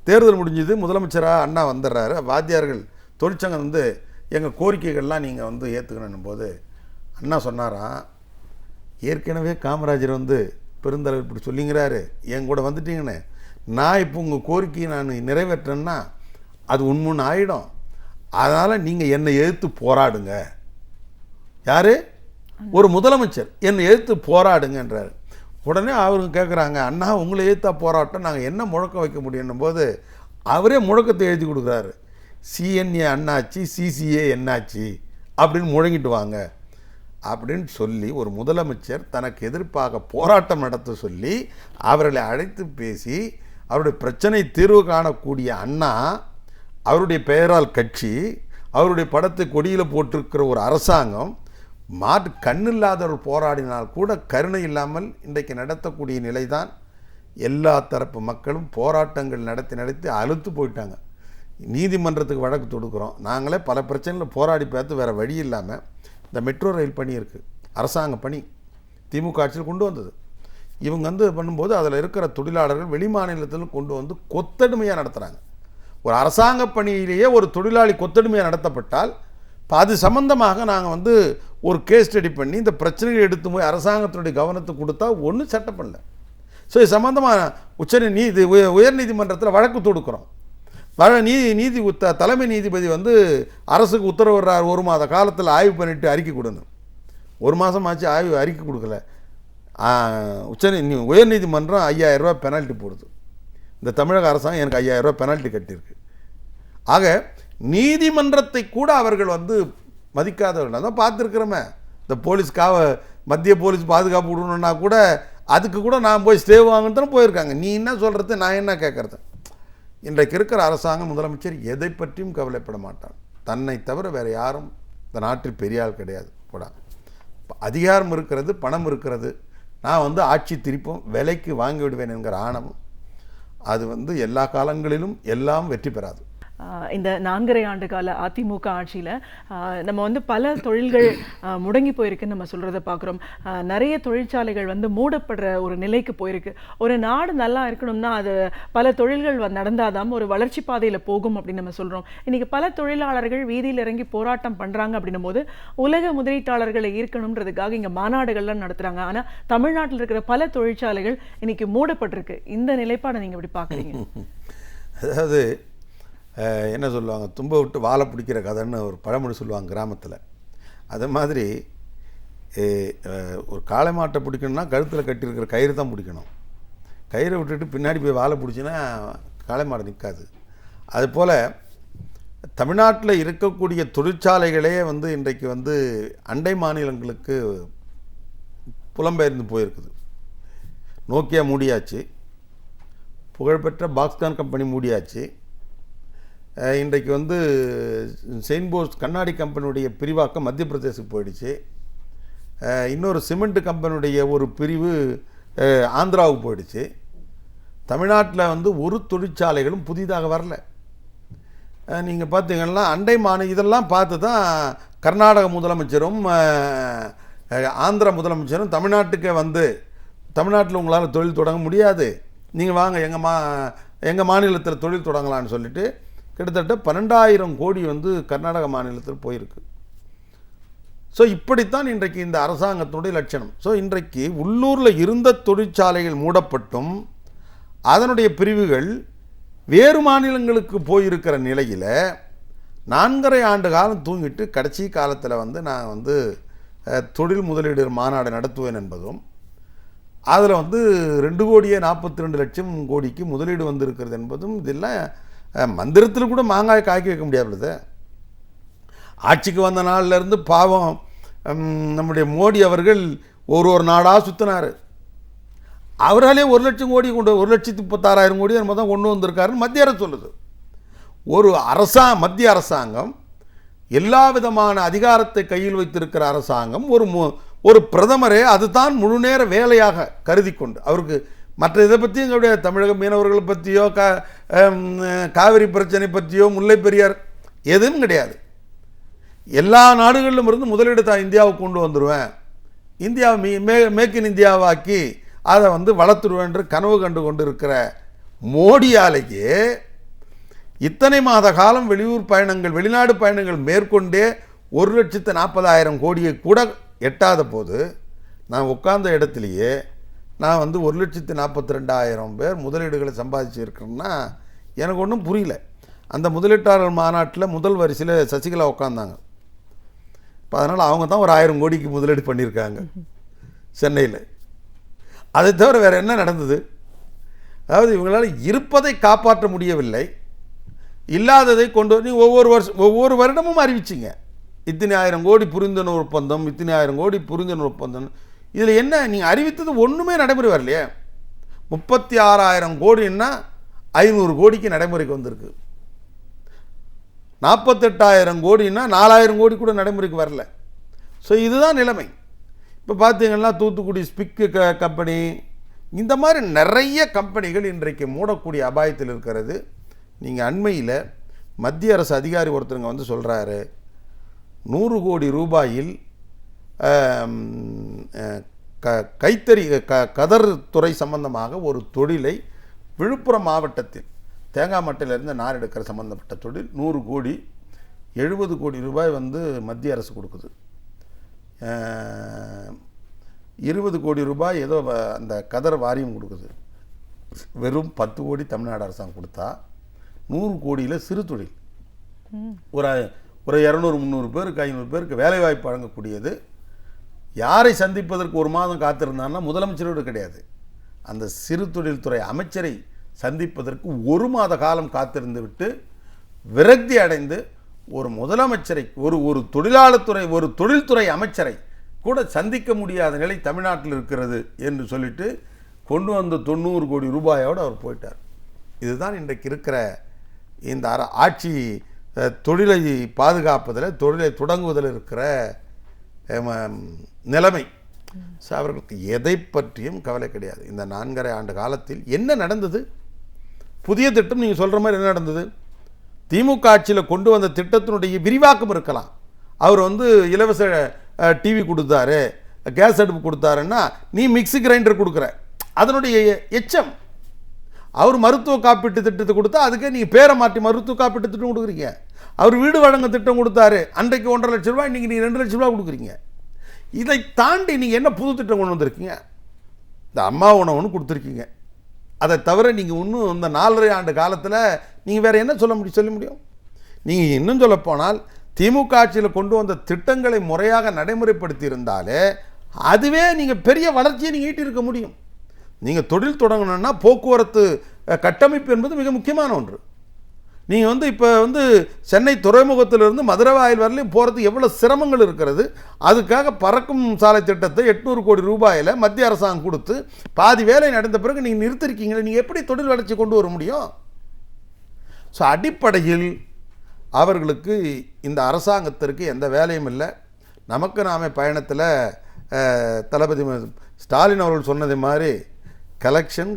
தேர்தல் முடிஞ்சது, முதலமைச்சராக அண்ணா வந்துடுறாரு. வாத்தியார்கள் தொழிற்சங்கம் வந்து எங்கள் கோரிக்கைகள்லாம் நீங்கள் வந்து ஏற்றுக்கணும் போது அண்ணா சொன்னாராம், ஏற்கனவே காமராஜர் வந்து பெருந்தலைவர் இப்படி சொல்லிங்கிறாரு, என் கூட வந்துட்டீங்கன்னு, நான் இப்போ உங்கள் கோரிக்கையை நான் நிறைவேற்றேன்னா அது உண்மைன்னு ஆகிடும், அதனால் நீங்கள் என்னை எதிர்த்து போராடுங்க. யார்? ஒரு முதலமைச்சர் என்னை எதிர்த்து போராடுங்கன்றார். உடனே அவருங்க கேட்குறாங்க, அண்ணா உங்களை எதிர்த்தா போராட்டம் நாங்கள் என்ன முழக்கம் வைக்க முடியும் போது அவரே முழக்கத்தை எழுதி கொடுக்குறாரு, சிஎன்ஏ அண்ணாச்சி, சிசிஏ என்னாச்சு அப்படின்னு முழங்கிட்டு வாங்க அப்படின்னு சொல்லி ஒரு முதலமைச்சர் தனக்கு எதிர்ப்பாக போராட்டம் நடத்த சொல்லி அவர்களை அழைத்து பேசி அவருடைய பிரச்சனை தீர்வு காணக்கூடிய அண்ணா, அவருடைய பெயரால் கட்சி, அவருடைய படத்தை கொடியில் போட்டிருக்கிற ஒரு அரசாங்கம், கண்ணில்லாதவர்கள் போராடினால் கூட கருணை இல்லாமல் இன்றைக்கு நடத்தக்கூடிய நிலைதான். எல்லா தரப்பு மக்களும் போராட்டங்கள் நடத்தி அலுத்து போயிட்டாங்க. நீதிமன்றத்துக்கு வழக்கு தொடுக்கிறோம். நாங்களே பல பிரச்சனைகள் போராடி பார்த்து வேறு வழி இல்லாமல் இந்த மெட்ரோ ரயில் பணி இருக்குது, அரசாங்க பணி, திமுக ஆட்சியில் கொண்டு வந்தது. இவங்க வந்து பண்ணும்போது அதில் இருக்கிற தொழிலாளர்கள் வெளி மாநிலத்தில் கொண்டு வந்து கொத்தடிமையாக நடத்துகிறாங்க. ஒரு அரசாங்க பணியிலேயே ஒரு தொழிலாளி கொத்தடிமையாக நடத்தப்பட்டால் அது சம்பந்தமாக நாங்கள் வந்து ஒரு கேஸ் ஸ்டடி பண்ணி இந்த பிரச்சனைகளை எடுத்து போய் அரசாங்கத்தினுடைய கவனத்தை கொடுத்தா ஒன்றும் சட்டம் பண்ணல. ஸோ இது சம்பந்தமாக உயர்நீதிமன்றத்தில் வழக்கு தொடுக்கிறோம். தலைமை நீதிபதி வந்து அரசுக்கு உத்தரவிடுறார், 1 மாத காலத்தில் ஆய்வு பண்ணிவிட்டு அறிக்கை கொடுங்க. 1 மாதம் ஆச்சு, ஆய்வு அறிக்கை கொடுக்கல. உயர்நீதிமன்றம் 5000 ரூபா பெனால்ட்டி போடுது. இந்த தமிழக அரசாங்கம் எனக்கு 5000 ரூபா பெனால்ட்டி கட்டியிருக்கு. ஆக நீதிமன்றத்தை கூட அவர்கள் வந்து மதிக்காதவர்கள் தான் பார்த்துருக்கிறோமே. இந்த மத்திய போலீஸ் பாதுகாப்பு விடணுன்னா கூட அதுக்கு கூட நான் போய் ஸ்டே வாங்கன்னு தானே போயிருக்காங்க. நீ என்ன சொல்கிறது, நான் என்ன கேட்குறது? இன்றைக்கு இருக்கிற அரசாங்கம், முதலமைச்சர் எதை பற்றியும் கவலைப்பட மாட்டான். தன்னை தவிர வேறு யாரும் இந்த நாட்டில் பெரிய ஆள் கிடையாது. கூட அதிகாரம் இருக்கிறது, பணம் இருக்கிறது, நான் வந்து ஆட்சி திருப்பும் விலைக்கு வாங்கி விடுவேன் என்கிற ஆணவம், அது வந்து எல்லா காலங்களிலும் எல்லாம் வெற்றி பெறாது. இந்த 4.5 ஆண்டு கால அதிமுக ஆட்சியில் நம்ம வந்து பல தொழில்கள் முடங்கி போயிருக்குன்னு நம்ம சொல்கிறத பார்க்குறோம். நிறைய தொழிற்சாலைகள் வந்து மூடப்படுற ஒரு நிலைக்கு போயிருக்கு. ஒரு நாடு நல்லா இருக்கணும்னா அது பல தொழில்கள் நடந்தாதான் ஒரு வளர்ச்சி பாதையில் போகும் அப்படின்னு நம்ம சொல்கிறோம். இன்றைக்கி பல தொழிலாளர்கள் வீதியில் இறங்கி போராட்டம் பண்ணுறாங்க அப்படின்னும் போது உலக முதலீட்டாளர்களை ஈர்க்கணுன்றதுக்காக இங்கே மாநாடுகள்லாம் நடத்துகிறாங்க. ஆனால் தமிழ்நாட்டில் இருக்கிற பல தொழிற்சாலைகள் இன்றைக்கி மூடப்பட்டிருக்கு. இந்த நிலைப்பாடை நீங்கள் எப்படி பார்க்குறீங்க? அதாவது என்ன சொல்லுவாங்க, தும்ப விட்டு வாழை பிடிக்கிற கதைன்னு ஒரு பழமொழி சொல்லுவாங்க கிராமத்தில். அது மாதிரி ஒரு காளை மாட்டை பிடிக்கணும்னா கழுத்தில் கட்டியிருக்கிற கயிறு தான் பிடிக்கணும். கயிறை விட்டுட்டு பின்னாடி போய் வாழை பிடிச்சின்னா காளை மாடு நிற்காது. அதுபோல் தமிழ்நாட்டில் இருக்கக்கூடிய தொழிற்சாலைகளே வந்து இன்றைக்கு வந்து அண்டை மாநிலங்களுக்கு புலம்பெயர்ந்து போயிருக்குது. நோக்கியா மூடியாச்சு, புகழ்பெற்ற பாக்ஸ்கான் கம்பெனி மூடியாச்சு. இன்றைக்கு வந்து செயின்போர்ஸ் கண்ணாடி கம்பெனியுடைய பிரிவாக்கம் மத்திய பிரதேசத்துக்கு போயிடுச்சு. இன்னொரு சிமெண்ட் கம்பெனியுடைய ஒரு பிரிவு ஆந்திராவுக்கு போயிடுச்சு. தமிழ்நாட்டில் வந்து ஒரு தொழிற்சாலைகளும் புதிதாக வரல. நீங்கள் பார்த்தீங்கன்னா அண்டை இதெல்லாம் பார்த்து தான் கர்நாடக முதலமைச்சரும் ஆந்திரா முதலமைச்சரும் தமிழ்நாட்டுக்கே வந்து, தமிழ்நாட்டில் உங்களால் தொழில் தொடங்க முடியாது, நீங்கள் வாங்க எங்கள் மாநிலத்தில் தொழில் தொடங்கலான்னு சொல்லிட்டு கிட்டத்தட்ட 12,000 கோடி வந்து கர்நாடக மாநிலத்தில் போயிருக்கு. ஸோ இப்படித்தான் இன்றைக்கு இந்த அரசாங்கத்தினுடைய லட்சணம். ஸோ இன்றைக்கு உள்ளூரில் இருந்த தொழிற்சாலைகள் மூடப்பட்டும் அதனுடைய பிரிவுகள் வேறு மாநிலங்களுக்கு போயிருக்கிற நிலையில் 4.5 ஆண்டு காலம் தூங்கிட்டு கடைசி காலத்தில் வந்து நான் வந்து தொழில் முதலீடு மாநாடு நடத்துவேன் என்பதும், அதில் வந்து 2,42,00,000 கோடிக்கு முதலீடு வந்திருக்கிறது என்பதும், இதெல்லாம் மந்திரத்தில் கூட மாங்காய் காய்க்க வைக்க முடியாது. ஆட்சிக்கு வந்த நாள்லேருந்து பாவம் நம்முடைய மோடி அவர்கள் ஒரு நாடாக சுற்றினார். அவராலே 1 லட்சம் கோடி 1,36,000 கோடி நம்ம தான் கொண்டு வந்திருக்காருன்னு மத்திய அரசு சொல்லுது. ஒரு மத்திய அரசாங்கம் எல்லா விதமான அதிகாரத்தை கையில் வைத்திருக்கிற அரசாங்கம் ஒரு பிரதமரே அதுதான் முழு நேர வேலையாக கருதி கொண்டு அவருக்கு மற்ற இதை பற்றி எங்களுடைய தமிழக மீனவர்களை பற்றியோ காவிரி பிரச்சனை பற்றியோ முல்லை பெரியார் எதுவும் கிடையாது. எல்லா நாடுகளிலும் இருந்து முதலீடு தான் இந்தியாவுக்கு கொண்டு வந்துடுவேன், இந்தியாவை மேக் இன் இந்தியாவாக்கி அதை வளர்த்துடுவேன் என்று கனவு கண்டு கொண்டு இருக்கிற மோடியாலேயே இத்தனை மாத காலம் வெளிநாடு பயணங்கள் மேற்கொண்டே 1,40,000 கோடியை கூட எட்டாத போது நான் உட்கார்ந்த இடத்துலையே நான் 1,42,000 பேர் முதலீடுகளை சம்பாதிச்சிருக்கேன்னா எனக்கு ஒன்றும் புரியல. அந்த முதலீட்டாளர் மாநாட்டில் முதல் வரிசையில் சசிகலா உட்காந்தாங்க. இப்போ அதனால் அவங்க தான் ஒரு 1000 கோடிக்கு முதலீடு பண்ணியிருக்காங்க சென்னையில். அதை தவிர வேறு என்ன நடந்தது? அதாவது இவங்களால் இருப்பதை காப்பாற்ற முடியவில்லை, இல்லாததை கொண்டு நீ ஒவ்வொரு வருடமும் அறிவிச்சிங்க இத்தனை 1000 கோடி புரிந்துணர்வு ஒப்பந்தம், இத்தனை 1000 கோடி புரிந்துணர்வு ஒப்பந்தம். இதில் என்ன நீங்கள் அறிவித்தது ஒன்றுமே நடைமுறை வரலையே. 36,000 கோடின்னா 500 கோடிக்கு நடைமுறைக்கு வந்திருக்கு. 48,000 கோடின்னா 4,000 கோடி கூட நடைமுறைக்கு வரல. ஸோ இதுதான் நிலைமை. இப்போ பார்த்தீங்கன்னா தூத்துக்குடி ஸ்பிக்கு கம்பெனி, இந்த மாதிரி நிறைய கம்பெனிகள் இன்றைக்கு மூடக்கூடிய அபாயத்தில் இருக்கிறது. நீங்கள் அண்மையில் மத்திய அரசு அதிகாரி ஒருத்தருங்க சொல்கிறாரு, 100 கோடி ரூபாயில் கைத்தறி கதர் துறை சம்பந்தமாக ஒரு தொழிலை விழுப்புரம் மாவட்டத்தில் தேங்காய் மட்டையிலிருந்து நார் எடுக்கிற சம்பந்தப்பட்ட தொழில் 100 கோடி 70 கோடி ரூபாய் மத்திய அரசு கொடுக்குது. 20 கோடி ரூபாய் ஏதோ அந்த கதர் வாரியம் கொடுக்குது. வெறும் 10 கோடி தமிழ்நாடு அரசாங்கம் கொடுத்தா 100 கோடியில் சிறு தொழில் ஒரு 200-300 பேருக்கு 500 பேருக்கு வேலைவாய்ப்பு வழங்கக்கூடியது. யாரை சந்திப்பதற்கு ஒரு மாதம் காத்திருந்தான்னா முதலமைச்சரோடு கிடையாது, அந்த சிறு தொழில்துறை அமைச்சரை சந்திப்பதற்கு 1 மாத காலம் காத்திருந்து விட்டு விரக்தி அடைந்து ஒரு முதலமைச்சரை ஒரு தொழிலாளர் துறை ஒரு தொழில்துறை அமைச்சரை கூட சந்திக்க முடியாத நிலை தமிழ்நாட்டில் இருக்கிறது என்று சொல்லிட்டு கொண்டு வந்த 90 கோடி ரூபாயோடு அவர் போயிட்டார். இதுதான் இன்றைக்கு இருக்கிற இந்த ஆட்சி தொழிலை பாதுகாப்பதில் தொழிலை தொடங்குவதில் இருக்கிற நிலைமை. ஸோ அவர்களுக்கு எதை பற்றியும் கவலை கிடையாது. இந்த 4.5 ஆண்டு காலத்தில் என்ன நடந்தது? புதிய திட்டம் நீங்கள் சொல்கிற மாதிரி என்ன நடந்தது? திமுக ஆட்சியில் கொண்டு வந்த திட்டத்தினுடைய விரிவாக்கம் இருக்கலாம். அவர் இலவச டிவி கொடுத்தாரு, கேஸ் அடுப்பு கொடுத்தாருன்னா நீ மிக்ஸி கிரைண்டர் கொடுக்குற, அதனுடைய எச்சம். அவர் மருத்துவ காப்பீட்டு திட்டத்தை கொடுத்தா அதுக்கே நீங்கள் பேரை மாற்றி மருத்துவ காப்பீட்டு திட்டம் கொடுக்குறீங்க. அவர் வீடு வழங்க திட்டம் கொடுத்தாரு, அன்றைக்கு 1.5 லட்ச ரூபாய், இன்றைக்கி நீங்கள் 2 லட்ச ரூபா கொடுக்குறீங்க. இதை தாண்டி நீங்கள் என்ன புது திட்டம் கொண்டு வந்திருக்கீங்க? இந்த அம்மா உணவுன்னு கொடுத்துருக்கீங்க. அதை தவிர நீங்கள் இன்னும் இந்த 4.5 ஆண்டு காலத்தில் நீங்கள் வேறு என்ன சொல்ல முடியும்? நீங்கள் இன்னும் சொல்லப்போனால் திமுக ஆட்சியில் கொண்டு வந்த திட்டங்களை முறையாக நடைமுறைப்படுத்தி இருந்தாலே அதுவே நீங்கள் பெரிய வளர்ச்சியை நீங்கள் ஈட்டியிருக்க முடியும். நீங்கள் தொழில் தொடங்கணுன்னா போக்குவரத்து கட்டமைப்பு என்பது மிக முக்கியமான ஒன்று. நீங்கள் இப்போ சென்னை துறைமுகத்திலிருந்து மதுரை வாயில் வரலையும் போகிறதுக்கு எவ்வளோ சிரமங்கள் இருக்கிறது. அதுக்காக பறக்கும் சாலை திட்டத்தை 800 கோடி ரூபாயில் மத்திய அரசாங்கம் கொடுத்து பாதி வேலை நடந்த பிறகு நீங்கள் நிறுத்திருக்கீங்களே, நீங்கள் எப்படி தொழில் வளர்ச்சி கொண்டு வர முடியும்? ஸோ அடிப்படையில் அவர்களுக்கு இந்த அரசாங்கத்திற்கு எந்த வேலையும் இல்லை. நமக்கு நாமே பயணத்தில் தளபதி ஸ்டாலின் அவர்கள் சொன்னது மாதிரி கலெக்ஷன்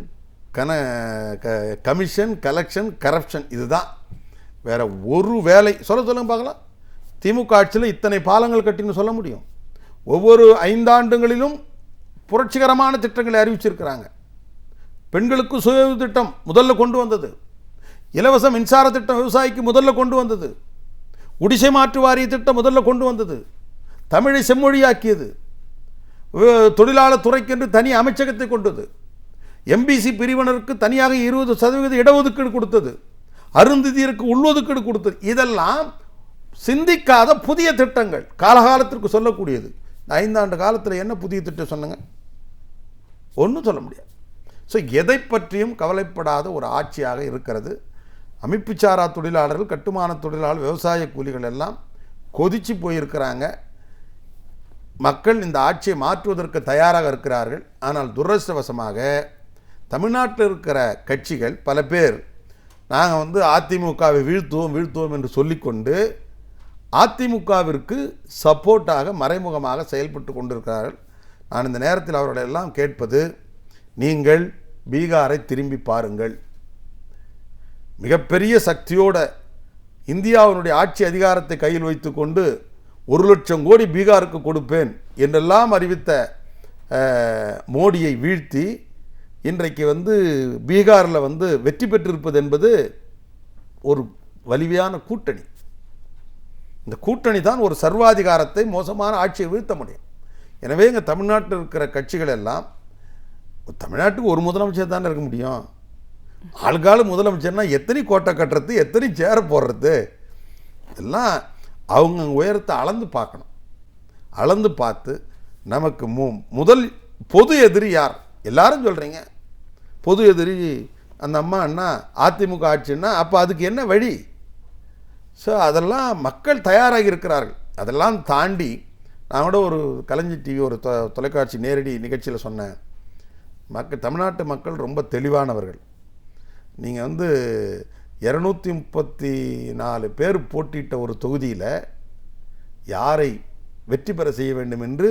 கமிஷன் கலெக்ஷன் கரப்ஷன், இதுதான். வேற ஒரு வேலை சொல்லுங்க பார்க்கலாம். திமுக ஆட்சியில் இத்தனை பாலங்கள் கட்டின்னு சொல்ல முடியும்? ஒவ்வொரு 5 ஆண்டுகளிலும் புரட்சிகரமான திட்டங்களை அறிவிச்சிருக்கிறாங்க. பெண்களுக்கு சுய திட்டம் முதல்ல கொண்டு வந்தது, இலவச மின்சார திட்டம் விவசாயிக்கு முதல்ல கொண்டு வந்தது, குடிசை மாற்று வாரிய திட்டம் முதல்ல கொண்டு வந்தது, தமிழை செம்மொழியாக்கியது, தொழிலாளர் துறைக்கென்று தனி அமைச்சகத்தை கொண்டது, எம்பிசி பிரிவினருக்கு தனியாக 20% இடஒதுக்கீடு கொடுத்தது, அருந்ததியருக்கு உள்ஒதுக்கீடு கொடுத்தது. இதெல்லாம் சிந்திக்காத புதிய திட்டங்கள், காலகாலத்திற்கு சொல்லக்கூடியது. 5 ஆண்டு காலத்தில் என்ன புதிய திட்டம் சொன்னங்க? ஒன்றும் சொல்ல முடியாது. ஸோ எதை பற்றியும் கவலைப்படாத ஒரு ஆட்சியாக இருக்கிறது. அமைப்புச்சாரா தொழிலாளர்கள், கட்டுமான தொழிலாளர், விவசாய கூலிகள் எல்லாம் கொதிச்சு போயிருக்கிறாங்க. மக்கள் இந்த ஆட்சியை மாற்றுவதற்கு தயாராக இருக்கிறார்கள். ஆனால் துரதிர்ஷ்டவசமாக தமிழ்நாட்டில் இருக்கிற கட்சிகள் பல பேர் நாங்கள் அதிமுகவை வீழ்த்துவோம் என்று சொல்லிக்கொண்டு அதிமுகவிற்கு சப்போர்ட்டாக மறைமுகமாக செயல்பட்டு கொண்டிருக்கிறார்கள். நான் இந்த நேரத்தில் அவர்களெல்லாம் கேட்பது, நீங்கள் பீகாரை திரும்பி பாருங்கள். மிகப்பெரிய சக்தியோட இந்தியாவினுடைய ஆட்சி அதிகாரத்தை கையில் வைத்துக்கொண்டு 1,00,000 கோடி பீகாருக்கு கொடுப்பேன் என்றெல்லாம் அறிவித்த மோடியை வீழ்த்தி இன்றைக்கு பீகாரில் வெற்றி பெற்றிருப்பது என்பது ஒரு வலிமையான கூட்டணி. இந்த கூட்டணி தான் ஒரு சர்வாதிகாரத்தை, மோசமான ஆட்சியை வீழ்த்த முடியும். எனவே இங்கே தமிழ்நாட்டில் இருக்கிற கட்சிகள் எல்லாம், தமிழ்நாட்டுக்கு ஒரு முதலமைச்சர் தானே இருக்க முடியும். ஆளுக்காலு முதலமைச்சர்னா எத்தனை கோட்டை கட்டுறது, எத்தனை சேர போடுறது, எல்லாம் அவங்க உயரத்தை அளந்து பார்க்கணும். அளந்து பார்த்து நமக்கு முதல் பொது எதிரி யார்? எல்லாரும் சொல்கிறீங்க பொது எதிரி அந்த அண்ணா அதிமுக ஆட்சின்னா, அப்போ அதுக்கு என்ன வழி? ஸோ அதெல்லாம் மக்கள் தயாராகி இருக்கிறார்கள். அதெல்லாம் தாண்டி நான் கூட ஒரு கலைஞர் டிவி ஒரு தொலைக்காட்சி நேரடி நிகழ்ச்சியில் சொன்னேன், தமிழ்நாட்டு மக்கள் ரொம்ப தெளிவானவர்கள். நீங்கள் 234 பேர் போட்டியிட்ட ஒரு தொகுதியில் யாரை வெற்றி பெற செய்ய வேண்டும் என்று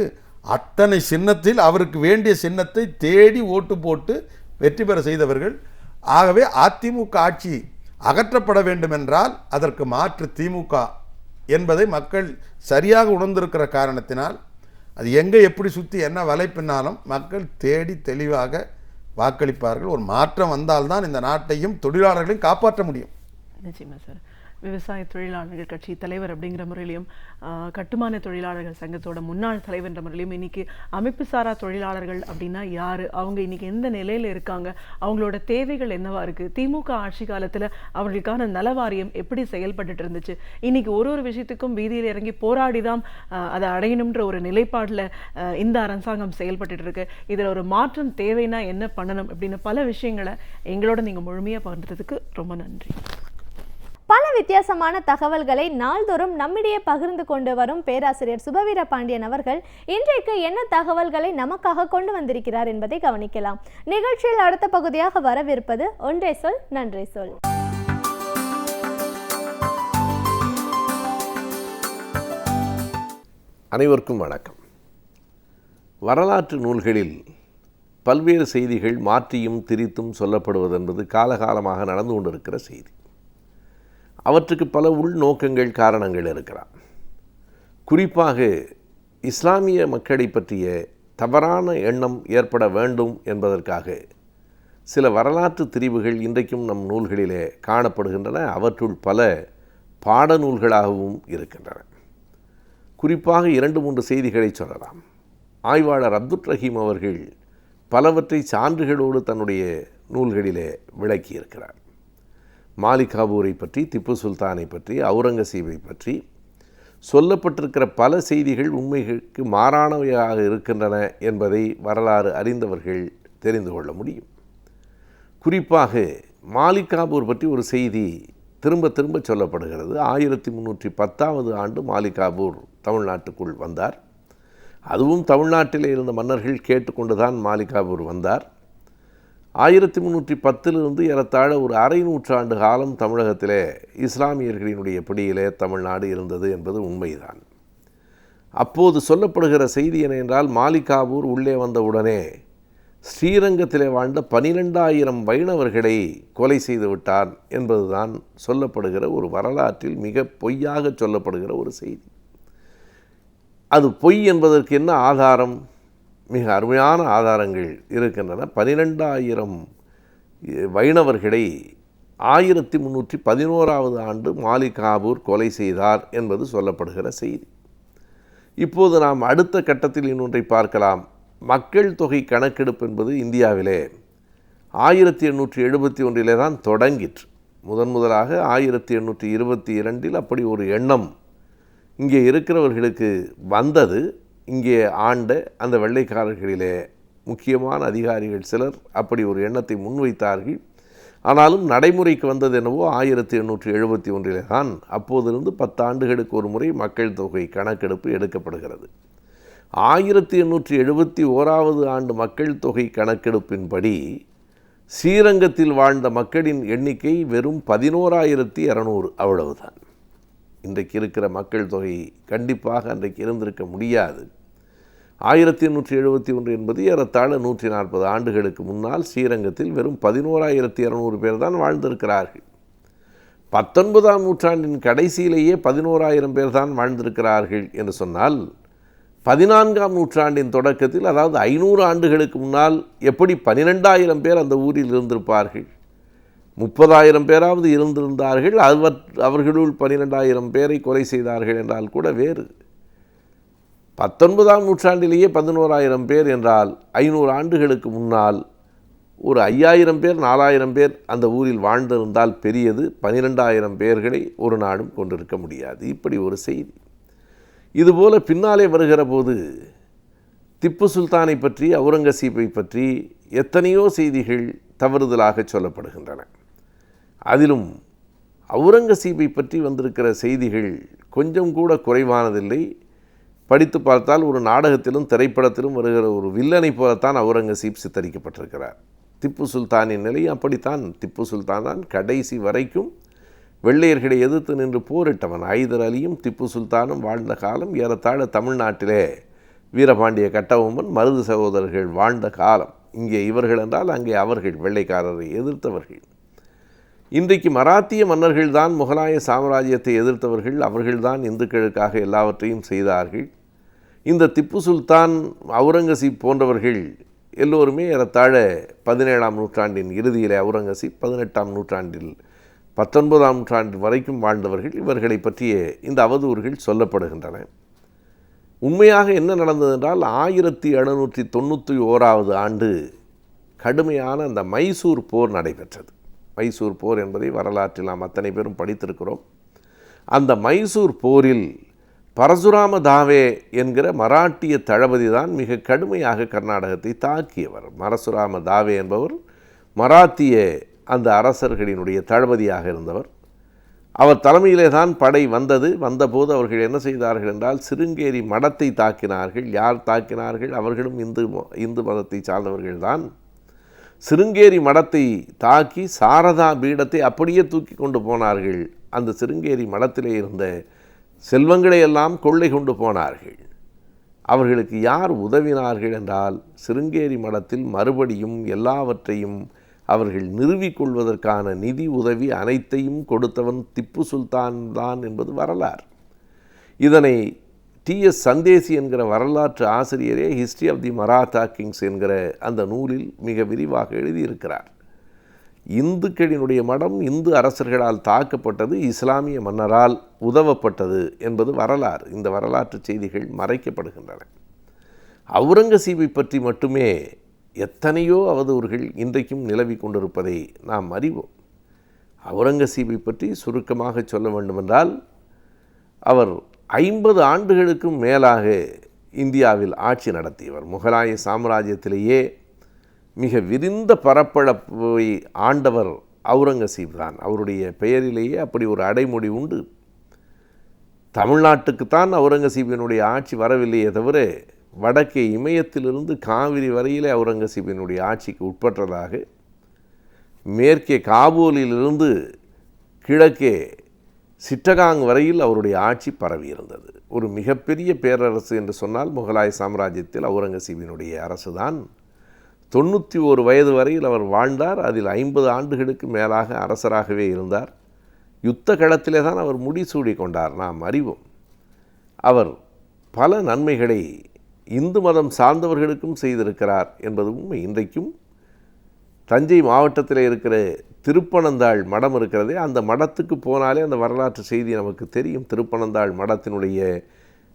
அத்தனை சின்னத்தில் அவருக்கு வேண்டிய சின்னத்தை தேடி ஓட்டு போட்டு வெற்றி பெற செய்தவர்கள். ஆகவே அதிமுக ஆட்சி அகற்றப்பட வேண்டும் என்றால் அதற்கு மாற்று திமுக என்பதை மக்கள் சரியாக உணர்ந்திருக்கிற காரணத்தினால் அது எங்கே எப்படி சுற்றி என்ன வலைப்பின்னாலும் மக்கள் தேடி தெளிவாக வாக்களிப்பார்கள். ஒரு மாற்றம் வந்தால்தான் இந்த நாட்டையும் தொழிலாளர்களையும் காப்பாற்ற முடியும். நிச்சயமா சார். விவசாய தொழிலாளர்கள் கட்சி தலைவர் அப்படிங்கிற முறையிலையும், கட்டுமான தொழிலாளர்கள் சங்கத்தோட முன்னாள் தலைவர் என்ற முறையிலையும், இன்னைக்கு அமைப்பு சாரா தொழிலாளர்கள் அப்படின்னா யாரு, அவங்க இன்னைக்கு எந்த நிலையில இருக்காங்க, அவங்களோட தேவைகள் என்னவா இருக்கு, திமுக ஆட்சி காலத்துல அவர்களுக்கான நலவாரியம் எப்படி செயல்பட்டு இருந்துச்சு, இன்னைக்கு ஒரு விஷயத்துக்கும் வீதியில் இறங்கி போராடிதான் அதை அடையணும்ன்ற ஒரு நிலைப்பாடுல இந்த அரசாங்கம் செயல்பட்டு இருக்கு. இதுல ஒரு மாற்றம் தேவைன்னா என்ன பண்ணணும் அப்படின்னு பல விஷயங்களை எங்களோட நீங்க முழுமையா பகிர்ந்ததுக்கு ரொம்ப நன்றி. பல வித்தியாசமான தகவல்களை நாள்தோறும் நம்மிடையே பகிர்ந்து கொண்டு வரும் பேராசிரியர் சுபவீர பாண்டியன் அவர்கள் இன்றைக்கு என்ன தகவல்களை நமக்காக கொண்டு வந்திருக்கிறார் என்பதை கவனிக்கலாம். நிகழ்ச்சியில் அடுத்த பகுதியாக வரவிருப்பது ஒன்றே சொல் நன்றே சொல். அனைவருக்கும் வணக்கம். வரலாற்று நூல்களில் பல்வேறு செய்திகள் மாற்றியும் திரித்தும் சொல்லப்படுவது என்பது காலகாலமாக நடந்து கொண்டிருக்கிற செய்தி. அவற்றுக்கு பல உள்நோக்கங்கள், காரணங்கள் இருக்கலாம். குறிப்பாக இஸ்லாமிய மக்களை பற்றிய தவறான எண்ணம் ஏற்பட வேண்டும் என்பதற்காக சில வரலாற்று திரிவுகள் இன்றைக்கும் நம் நூல்களிலே காணப்படுகின்றன. அவற்றுள் பல பாடநூல்களாகவும் இருக்கின்றன. குறிப்பாக 2-3 செய்திகளை சொல்லலாம். ஆய்வாளர் அப்துல் ரஹீம் அவர்கள் பலவற்றை சான்றுகளோடு தன்னுடைய நூல்களிலே விளக்கியிருக்கிறார். மாலிக் காபூரை பற்றி, திப்பு சுல்தானை பற்றி, அவுரங்கசீபை பற்றி சொல்லப்பட்டிருக்கிற பல செய்திகள் உண்மைகளுக்கு மாறானவையாக இருக்கின்றன என்பதை வரலாறு அறிந்தவர்கள் தெரிந்து கொள்ள முடியும். குறிப்பாக மாலிக் காபூர் பற்றி ஒரு செய்தி திரும்ப திரும்ப சொல்லப்படுகிறது. 1310ஆவது ஆண்டு மாலிக் காபூர் தமிழ்நாட்டுக்குள் வந்தார். அதுவும் தமிழ்நாட்டிலே இருந்த மன்னர்கள் கேட்டுக்கொண்டுதான் மாலிக் காபூர் வந்தார். 1310 ஏறத்தாழ ஒரு அரை நூற்றாண்டு காலம் தமிழகத்திலே இஸ்லாமியர்களினுடைய பிடியிலே தமிழ்நாடு இருந்தது என்பது உண்மைதான். அப்போது சொல்லப்படுகிற செய்தி என்ன என்றால், மாலிக் காபூர் உள்ளே வந்தவுடனே ஸ்ரீரங்கத்திலே வாழ்ந்த 12,000 வைணவர்களை கொலை செய்து விட்டார் என்பதுதான் சொல்லப்படுகிற ஒரு வரலாற்றில் மிக பொய்யாக சொல்லப்படுகிற ஒரு செய்தி. அது பொய் என்பதற்கு என்ன ஆதாரம்? மிக அருமையான ஆதாரங்கள் இருக்கின்றன. 12,000 வைணவர்களை 1311ஆவது ஆண்டு மாலிக் காபூர் கொலை செய்தார் என்பது சொல்லப்படுகிற செய்தி. இப்போது நாம் அடுத்த கட்டத்தில் இன்னொன்றை பார்க்கலாம். மக்கள் தொகை கணக்கெடுப்பு என்பது இந்தியாவிலே 1871 தான் தொடங்கிற்று. முதலாக 1822 அப்படி ஒரு எண்ணம் இங்கே இருக்கிறவர்களுக்கு வந்தது. இங்கே ஆண்ட அந்த வெள்ளைக்காரர்களிலே முக்கியமான அதிகாரிகள் சிலர் அப்படி ஒரு எண்ணத்தை முன்வைத்தார்கள். ஆனாலும் நடைமுறைக்கு வந்தது என்னவோ 1871 தான். அப்போதிருந்து 10 ஆண்டுகளுக்கு ஒரு முறை மக்கள் தொகை கணக்கெடுப்பு எடுக்கப்படுகிறது. 1871 ஆண்டு மக்கள் தொகை கணக்கெடுப்பின்படி ஸ்ரீரங்கத்தில் வாழ்ந்த மக்களின் எண்ணிக்கை வெறும் 11,200, அவ்வளவுதான். இன்றைக்கு இருக்கிற மக்கள் தொகை கண்டிப்பாக அன்றைக்கு இருந்திருக்க முடியாது. 1871 என்பது ஏறத்தாழ 140 ஆண்டுகளுக்கு முன்னால் ஸ்ரீரங்கத்தில் வெறும் 11,200 பேர் தான் வாழ்ந்திருக்கிறார்கள். 19ஆம் நூற்றாண்டின் கடைசியிலேயே 11,000 பேர் தான் வாழ்ந்திருக்கிறார்கள் என்று சொன்னால், 14ஆம் நூற்றாண்டின் தொடக்கத்தில், அதாவது 500 ஆண்டுகளுக்கு முன்னால் எப்படி 12,000 பேர் அந்த ஊரில் இருந்திருப்பார்கள்? 30,000 பேராவது இருந்திருந்தார்கள். அவர்களுள் 12,000 பேரை கொலை செய்தார்கள் என்றால் கூட வேறு. 19ஆம் நூற்றாண்டிலேயே 11,000 பேர் என்றால் 500 ஆண்டுகளுக்கு முன்னால் ஒரு 5,000 பேர் 4,000 பேர் அந்த ஊரில் வாழ்ந்திருந்தால் பெரியது. 12,000 பேர்களை ஒரு நாடும் கொண்டிருக்க முடியாது. இப்படி ஒரு செய்தி. இதுபோல பின்னாலே வருகிற போது திப்பு சுல்தானை பற்றி, அவுரங்கசீப்பை பற்றி எத்தனையோ செய்திகள் தவறுதலாக சொல்லப்படுகின்றன. அதிலும் அவுரங்கசீப்பை பற்றி வந்திருக்கிற செய்திகள் கொஞ்சம் கூட குறைவானதில்லை. படித்து பார்த்தால் ஒரு நாடகத்திலும் திரைப்படத்திலும் வருகிற ஒரு வில்லனை போலத்தான் அவுரங்கசீப் சித்தரிக்கப்பட்டிருக்கிறார். திப்பு சுல்தானின் நிலை அப்படித்தான். திப்பு சுல்தான் தான் கடைசி வரைக்கும் வெள்ளையர்களை எதிர்த்து நின்று போரிட்டவன். ஐதர் அலியும் திப்பு சுல்தானும் வாழ்ந்த காலம் ஏறத்தாழ தமிழ்நாட்டிலே வீரபாண்டிய கட்டபொம்மன், மருது சகோதரர்கள் வாழ்ந்த காலம். இங்கே இவர்கள் என்றால் அங்கே அவர்கள் வெள்ளைக்காரரை எதிர்த்தவர்கள். இன்றைக்கு மராத்திய மன்னர்கள் தான் முகலாய சாம்ராஜ்யத்தை எதிர்த்தவர்கள். அவர்கள்தான் இந்துக்களுக்காக எல்லாவற்றையும் செய்தார்கள். இந்த திப்பு சுல்தான், அவுரங்கசீப் போன்றவர்கள் எல்லோருமே ஏறத்தாழ 17ஆம் நூற்றாண்டின் இறுதியிலே அவுரங்கசீப், 18ஆம் நூற்றாண்டில் 19ஆம் நூற்றாண்டு வரைக்கும் வாழ்ந்தவர்கள். இவர்களை பற்றிய இந்த அவதூறுகள் சொல்லப்படுகின்றன. உண்மையாக என்ன நடந்தது என்றால், 1791 ஆண்டு கடுமையான அந்த மைசூர் போர் நடைபெற்றது. மைசூர் போர் என்பதை வரலாற்றில் நாம் அத்தனை பேரும் படித்திருக்கிறோம். அந்த மைசூர் போரில் பரசுராம தாவே என்கிற மராட்டிய தளபதி தான் மிக கடுமையாக கர்நாடகத்தை தாக்கியவர். பரசுராம தாவே என்பவர் மராத்திய அந்த அரசர்களினுடைய தளபதியாக இருந்தவர். அவர் தலைமையிலே தான் படை வந்தபோது அவர்கள் என்ன செய்தார்கள் என்றால், சிருங்கேரி மடத்தை தாக்கினார்கள். யார் தாக்கினார்கள்? அவர்களும் இந்து மதத்தை சார்ந்தவர்கள்தான். சிருங்கேரி மடத்தை தாக்கி சாரதா பீடத்தை அப்படியே தூக்கி கொண்டு போனார்கள். அந்த சிருங்கேரி மடத்திலே இருந்த செல்வங்களை எல்லாம் கொள்ளை கொண்டு போனார்கள். அவர்களுக்கு யார் உதவினார்கள் என்றால், சிருங்கேரி மடத்தில் மறுபடியும் எல்லாவற்றையும் அவர்கள் நிறுவிக்கொள்வதற்கான நிதி உதவி அனைத்தையும் கொடுத்தவன் திப்பு சுல்தான் தான் என்பது வரலாறு. இதனை T.S. சந்தேசி என்கிற வரலாற்று ஆசிரியரே history of the Maratha kings என்கிற அந்த நூலில் மிக விரிவாக எழுதியிருக்கிறார். இந்துக்களினுடைய மடம் இந்து அரசர்களால் தாக்கப்பட்டது, இஸ்லாமிய மன்னரால் உதவப்பட்டது என்பது வரலாறு. இந்த வரலாற்று செய்திகள் மறைக்கப்படுகின்றன. அவுரங்கசீபை பற்றி மட்டுமே எத்தனையோ அவதூறுகள் இன்றைக்கும் நிலவி கொண்டிருப்பதை நாம் அறிவோம். அவுரங்கசீபை பற்றி சுருக்கமாக சொல்ல வேண்டுமென்றால், அவர் 50 ஆண்டுகளுக்கும் மேலாக இந்தியாவில் ஆட்சி நடத்தியவர். முகலாய சாம்ராஜ்யத்திலேயே மிக விரிந்த பரப்பளவை ஆண்டவர் அவுரங்கசீப் தான். அவருடைய பெயரிலேயே அப்படி ஒரு அடைமொழி உண்டு. தமிழ்நாட்டுக்குத்தான் அவுரங்கசீபினுடைய ஆட்சி வரவில்லையே தவிர, வடக்கே இமயத்திலிருந்து காவிரி வரையிலே அவுரங்கசீபினுடைய ஆட்சிக்கு உட்பட்டதாக, மேற்கே காபூலிலிருந்து கிழக்கே சிட்டகாங் வரையில் அவருடைய ஆட்சி பரவி இருந்தது. ஒரு மிகப்பெரிய பேரரசு என்று சொன்னால் முகலாய சாம்ராஜ்யத்தில் அவுரங்கசீபினுடைய அரசு தான். 91 வயது வரையில் அவர் வாழ்ந்தார். அதில் 50 ஆண்டுகளுக்கு மேலாக அரசராகவே இருந்தார். யுத்த களத்திலே தான் அவர் முடிசூடி கொண்டார், நாம் அறிவோம். அவர் பல நன்மைகளை இந்து மதம் சார்ந்தவர்களுக்கும் செய்திருக்கிறார் என்பது உண்மை. இன்றைக்கும் தஞ்சை மாவட்டத்தில் இருக்கிற திருப்பனந்தாள் மடம் இருக்கிறதே, அந்த மடத்துக்கு போனாலே அந்த வரலாற்று செய்தி நமக்கு தெரியும். திருப்பனந்தாள் மடத்தினுடைய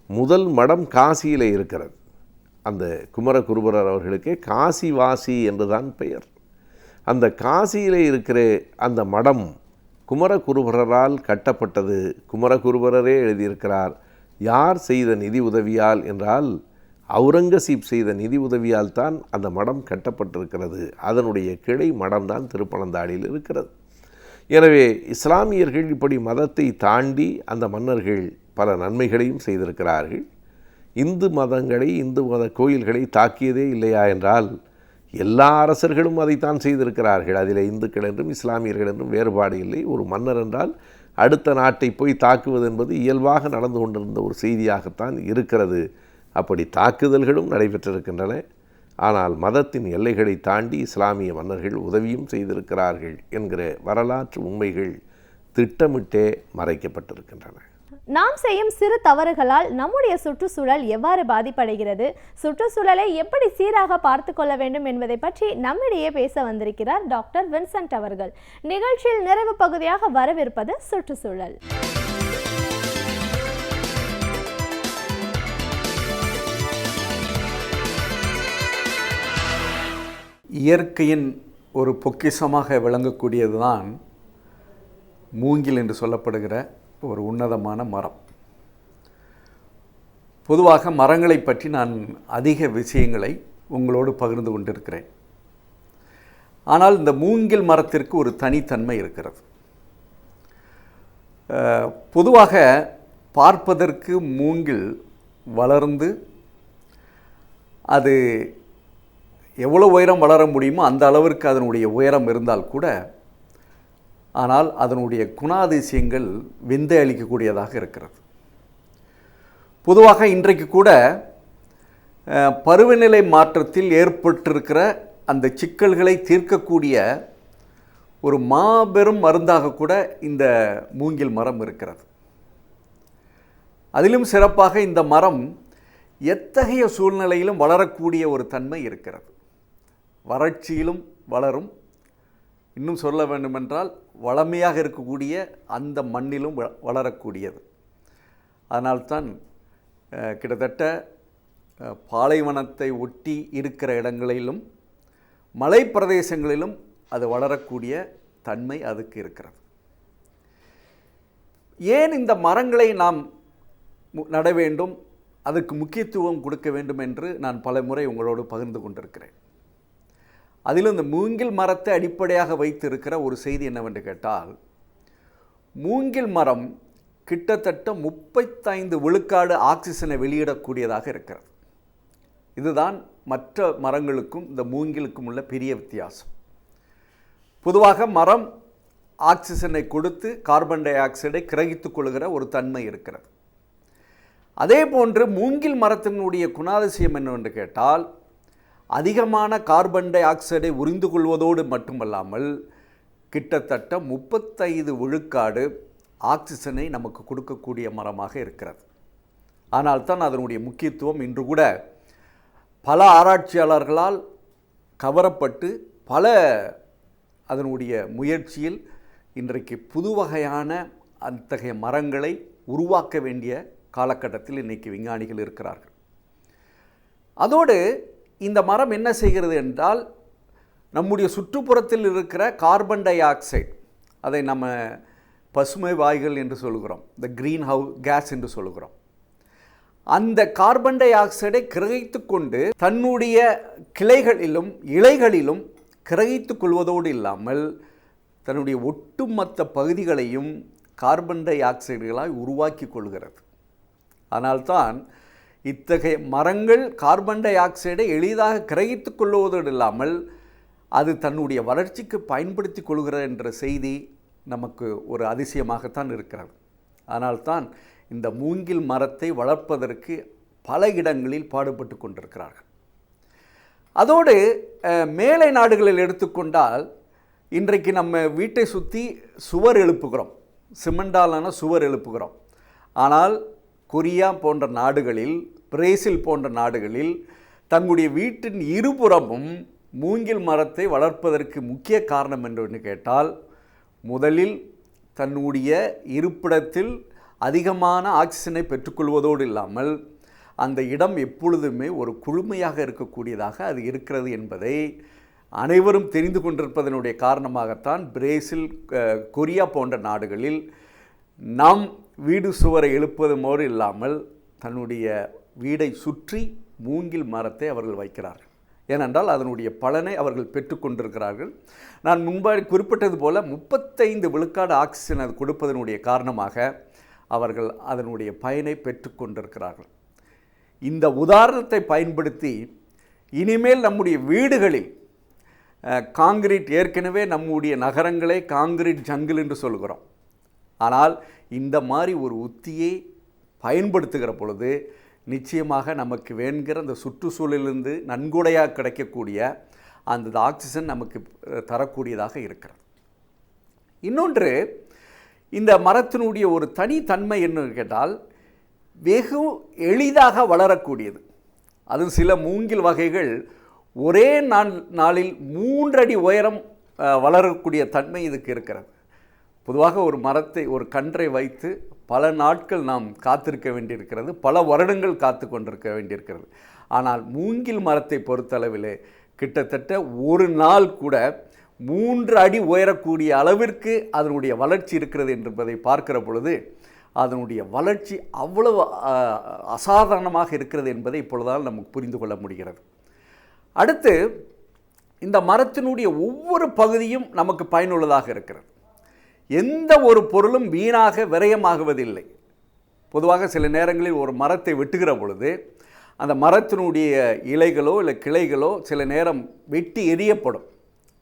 முதல் மடம் காசியில் இருக்கிறது. அந்த குமரகுருபரர் அவர்களுக்கு காசிவாசி என்றுதான் பெயர். அந்த காசியிலே இருக்கிற அந்த மடம் குமரகுருபரரால் கட்டப்பட்டது. குமரகுருபரரே எழுதியிருக்கிறார், யார் செய்த நிதி உதவியால் என்றால் அவுரங்கசீப் செய்த நிதி உதவியால் தான் அந்த மடம் கட்டப்பட்டிருக்கிறது. அதனுடைய கிளை மடம்தான் திருப்பனந்தாளில் இருக்கிறது. எனவே இஸ்லாமியர்கள் இப்படி மதத்தை தாண்டி அந்த மன்னர்கள் பல நன்மைகளையும் செய்திருக்கிறார்கள். இந்து மதங்களை, இந்து மத கோயில்களை தாக்கியதே இல்லையா என்றால் எல்லா அரசர்களும் அதைத்தான் செய்திருக்கிறார்கள். அதில் இந்துக்கள் என்றும் இஸ்லாமியர்கள் என்றும் வேறுபாடு இல்லை. ஒரு மன்னர் என்றால் அடுத்த நாட்டை போய் தாக்குவது என்பது இயல்பாக நடந்து கொண்டிருந்த ஒரு செய்தியாகத்தான் இருக்கிறது. அப்படி தாக்குதல்களும் நடைபெற்றிருக்கின்றன. ஆனால் மதத்தின் எல்லைகளை தாண்டி இஸ்லாமிய மன்னர்கள் உதவியும் செய்திருக்கிறார்கள் என்கிற வரலாற்று உண்மைகள் திட்டமிட்டே மறைக்கப்பட்டிருக்கின்றன. நாம் செய்யும் சிறு தவறுகளால் நம்முடைய சுற்றுச்சூழல் எவ்வாறு பாதிப்படைகிறது, சுற்றுச்சூழலை எப்படி சீராக பார்த்து கொள்ள வேண்டும் என்பதை பற்றி நம்மிடையே பேச வந்திருக்கிறார் டாக்டர் வின்சென்ட் அவர்கள். நிகழ்ச்சியில் நிறைவு பகுதியாக வரவிருப்பது சுற்றுச்சூழல். இயற்கையின் ஒரு பொக்கிஷமாக விளங்கக்கூடியது தான் மூங்கில் என்று சொல்லப்படுகிற ஒரு உன்னதமான மரம். பொதுவாக மரங்களை பற்றி நான் அதிக விஷயங்களை உங்களோடு பகிர்ந்து கொண்டிருக்கிறேன். ஆனால் இந்த மூங்கில் மரத்திற்கு ஒரு தனித்தன்மை இருக்கிறது. பொதுவாக பார்ப்பதற்கு மூங்கில் வளர்ந்து அது எவ்வளோ உயரம் வளர முடியுமோ அந்த அளவிற்கு அதனுடைய உயரம் இருந்தால் கூட, ஆனால் அதனுடைய குணாதிசயங்கள் விந்தை அளிக்கக்கூடியதாக இருக்கிறது. பொதுவாக இன்றைக்கு கூட பருவநிலை மாற்றத்தில் ஏற்பட்டிருக்கிற அந்த சிக்கல்களை தீர்க்கக்கூடிய ஒரு மாபெரும் மருந்தாக கூட இந்த மூங்கில் மரம் இருக்கிறது. அதிலும் சிறப்பாக இந்த மரம் எத்தகைய சூழ்நிலையிலும் வளரக்கூடிய ஒரு தன்மை இருக்கிறது. வறட்சியிலும் வளரும், இன்னும் சொல்ல வேண்டுமென்றால் வளமையாக இருக்கக்கூடிய அந்த மண்ணிலும் வளரக்கூடியது. அதனால்தான் கிட்டத்தட்ட பாலைவனத்தை ஒட்டி இருக்கிற இடங்களிலும் மலை பிரதேசங்களிலும் அது வளரக்கூடிய தன்மை அதுக்கு இருக்கிறது. ஏன் இந்த மரங்களை நாம் நட வேண்டும், அதுக்கு முக்கியத்துவம் கொடுக்க வேண்டும் என்று நான் பல முறை உங்களோடு பகிர்ந்து கொண்டிருக்கிறேன். அதிலும் இந்த மூங்கில் மரத்தை அடிப்படையாக வைத்து இருக்கிற ஒரு செய்தி என்னவென்று கேட்டால், மூங்கில் மரம் கிட்டத்தட்ட 35 விழுக்காடு ஆக்சிஜனை வெளியிடக்கூடியதாக இருக்கிறது. இதுதான் மற்ற மரங்களுக்கும் இந்த மூங்கிலுக்கும் உள்ள பெரிய வித்தியாசம். பொதுவாக மரம் ஆக்சிஜனை கொடுத்து கார்பன் டை ஆக்சைடை கிரகித்துக் கொள்கிற ஒரு தன்மை இருக்கிறது. அதே போன்று மூங்கில் மரத்தினுடைய குணாதிசயம் என்னவென்று கேட்டால், அதிகமான கார்பன் டை ஆக்சைடை உறிந்து கொள்வதோடு மட்டுமல்லாமல் கிட்டத்தட்ட 35 விழுக்காடு ஆக்சிஜனை நமக்கு கொடுக்கக்கூடிய மரமாக இருக்கிறது. ஆனால் தான் அதனுடைய முக்கியத்துவம் இன்று கூட பல ஆராய்ச்சியாளர்களால் கவரப்பட்டு பல அதனுடைய முயற்சியில் இன்றைக்கு புது வகையான அத்தகைய மரங்களை உருவாக்க வேண்டிய காலகட்டத்தில் இன்றைக்கி விஞ்ஞானிகள் இருக்கிறார்கள். அதோடு இந்த மரம் என்ன செய்கிறது என்றால், நம்முடைய சுற்றுப்புறத்தில் இருக்கிற கார்பன் டை ஆக்சைடு, அதை நம்ம பசுமை வாய்கள் என்று சொல்கிறோம், இந்த க்ரீன் ஹவுஸ் கேஸ் என்று சொல்கிறோம், அந்த கார்பன் டை ஆக்சைடை கிரகித்து கொண்டு தன்னுடைய கிளைகளிலும் இலைகளிலும் கிரகித்து கொள்வதோடு இல்லாமல் தன்னுடைய ஒட்டுமொத்த பகுதிகளையும் கார்பன் டை ஆக்சைடுகளாய் உருவாக்கி கொள்கிறது. அதனால்தான் இத்தகைய மரங்கள் கார்பன் டை ஆக்சைடை எளிதாக கிரகித்து கொள்வதோடு இல்லாமல் அது தன்னுடைய வளர்ச்சிக்கு பயன்படுத்தி கொள்கிறது என்ற செய்தி நமக்கு ஒரு அதிசயமாகத்தான் இருக்கிறது. அதனால்தான் இந்த மூங்கில் மரத்தை வளர்ப்பதற்கு பல இடங்களில் பாடுபட்டு கொண்டிருக்கிறார்கள். அதோடு மேலை நாடுகளில் எடுத்துக்கொண்டால், இன்றைக்கு நம்ம வீட்டை சுற்றி சுவர் எழுப்புகிறோம், சிமெண்டாலான சுவர் எழுப்புகிறோம். ஆனால் கொரியா போன்ற நாடுகளில், பிரேசில் போன்ற நாடுகளில் தங்களுடைய வீட்டின் இருபுறமும் மூங்கில் மரத்தை வளர்ப்பதற்கு முக்கிய காரணம் என்று கேட்டால், முதலில் தன்னுடைய இருப்பிடத்தில் அதிகமான ஆக்சிஜனை பெற்றுக்கொள்வதோடு இல்லாமல் அந்த இடம் எப்பொழுதுமே ஒரு குளுமையாக இருக்கக்கூடியதாக அது இருக்கிறது என்பதை அனைவரும் தெரிந்து கொண்டிருப்பதனுடைய காரணமாகத்தான் பிரேசில், கொரியா போன்ற நாடுகளில் நாம் வீடு சுவரை எழுப்புவதோடு இல்லாமல் தன்னுடைய வீடை சுற்றி மூங்கில் மரத்தை அவர்கள் வைக்கிறார்கள். ஏனென்றால் அதனுடைய பலனை அவர்கள் பெற்றுக்கொண்டிருக்கிறார்கள். நான் முன்பாக குறிப்பிட்டது போல 35 விழுக்காடு ஆக்சிஜன் அது கொடுப்பதனுடைய காரணமாக அவர்கள் அதனுடைய பயனை பெற்றுக்கொண்டிருக்கிறார்கள். இந்த உதாரணத்தை பயன்படுத்தி இனிமேல் நம்முடைய வீடுகளில் காங்கிரீட், ஏற்கனவே நம்முடைய நகரங்களே காங்கிரீட் ஜங்கிள் என்று சொல்கிறோம். ஆனால் இந்த மாதிரி ஒரு உத்தியை பயன்படுத்துகிற பொழுது நிச்சயமாக நமக்கு வேண்கிற அந்த சுற்றுச்சூழலிலிருந்து நன்கொடையாக கிடைக்கக்கூடிய அந்த ஆக்சிஜன் நமக்கு தரக்கூடியதாக இருக்கிறது. இன்னொன்று, இந்த மரத்தினுடைய ஒரு தனித்தன்மை என்ன கேட்டால் வெகு எளிதாக வளரக்கூடியது. அதுவும் சில மூங்கில் வகைகள் ஒரே நாளில் 3 அடி உயரம் வளரக்கூடிய தன்மை இதுக்கு இருக்கிறது. பொதுவாக ஒரு மரத்தை, ஒரு கன்றை வைத்து பல நாட்கள் நாம் காத்திருக்க வேண்டியிருக்கிறது, பல வருடங்கள் காத்து கொண்டிருக்க வேண்டியிருக்கிறது. ஆனால் மூங்கில் மரத்தை பொறுத்தளவில் கிட்டத்தட்ட ஒரு நாள் கூட 3 அடி உயரக்கூடிய அளவிற்கு அதனுடைய வளர்ச்சி இருக்கிறது என்பதை பார்க்கிற பொழுது அதனுடைய வளர்ச்சி அவ்வளவு அசாதாரணமாக இருக்கிறது என்பதை இப்பொழுதால் நமக்கு புரிந்து கொள்ள முடிகிறது. அடுத்து, இந்த மரத்தினுடைய ஒவ்வொரு பகுதியும் நமக்கு பயனுள்ளதாக இருக்கிறது. எந்த ஒரு பொருளும் வீணாக விரயமாகுவதில்லை. பொதுவாக சில நேரங்களில் ஒரு மரத்தை வெட்டுகிற பொழுது அந்த மரத்தினுடைய இலைகளோ இல்லை கிளைகளோ சில நேரம் வெட்டி எறியப்படும்.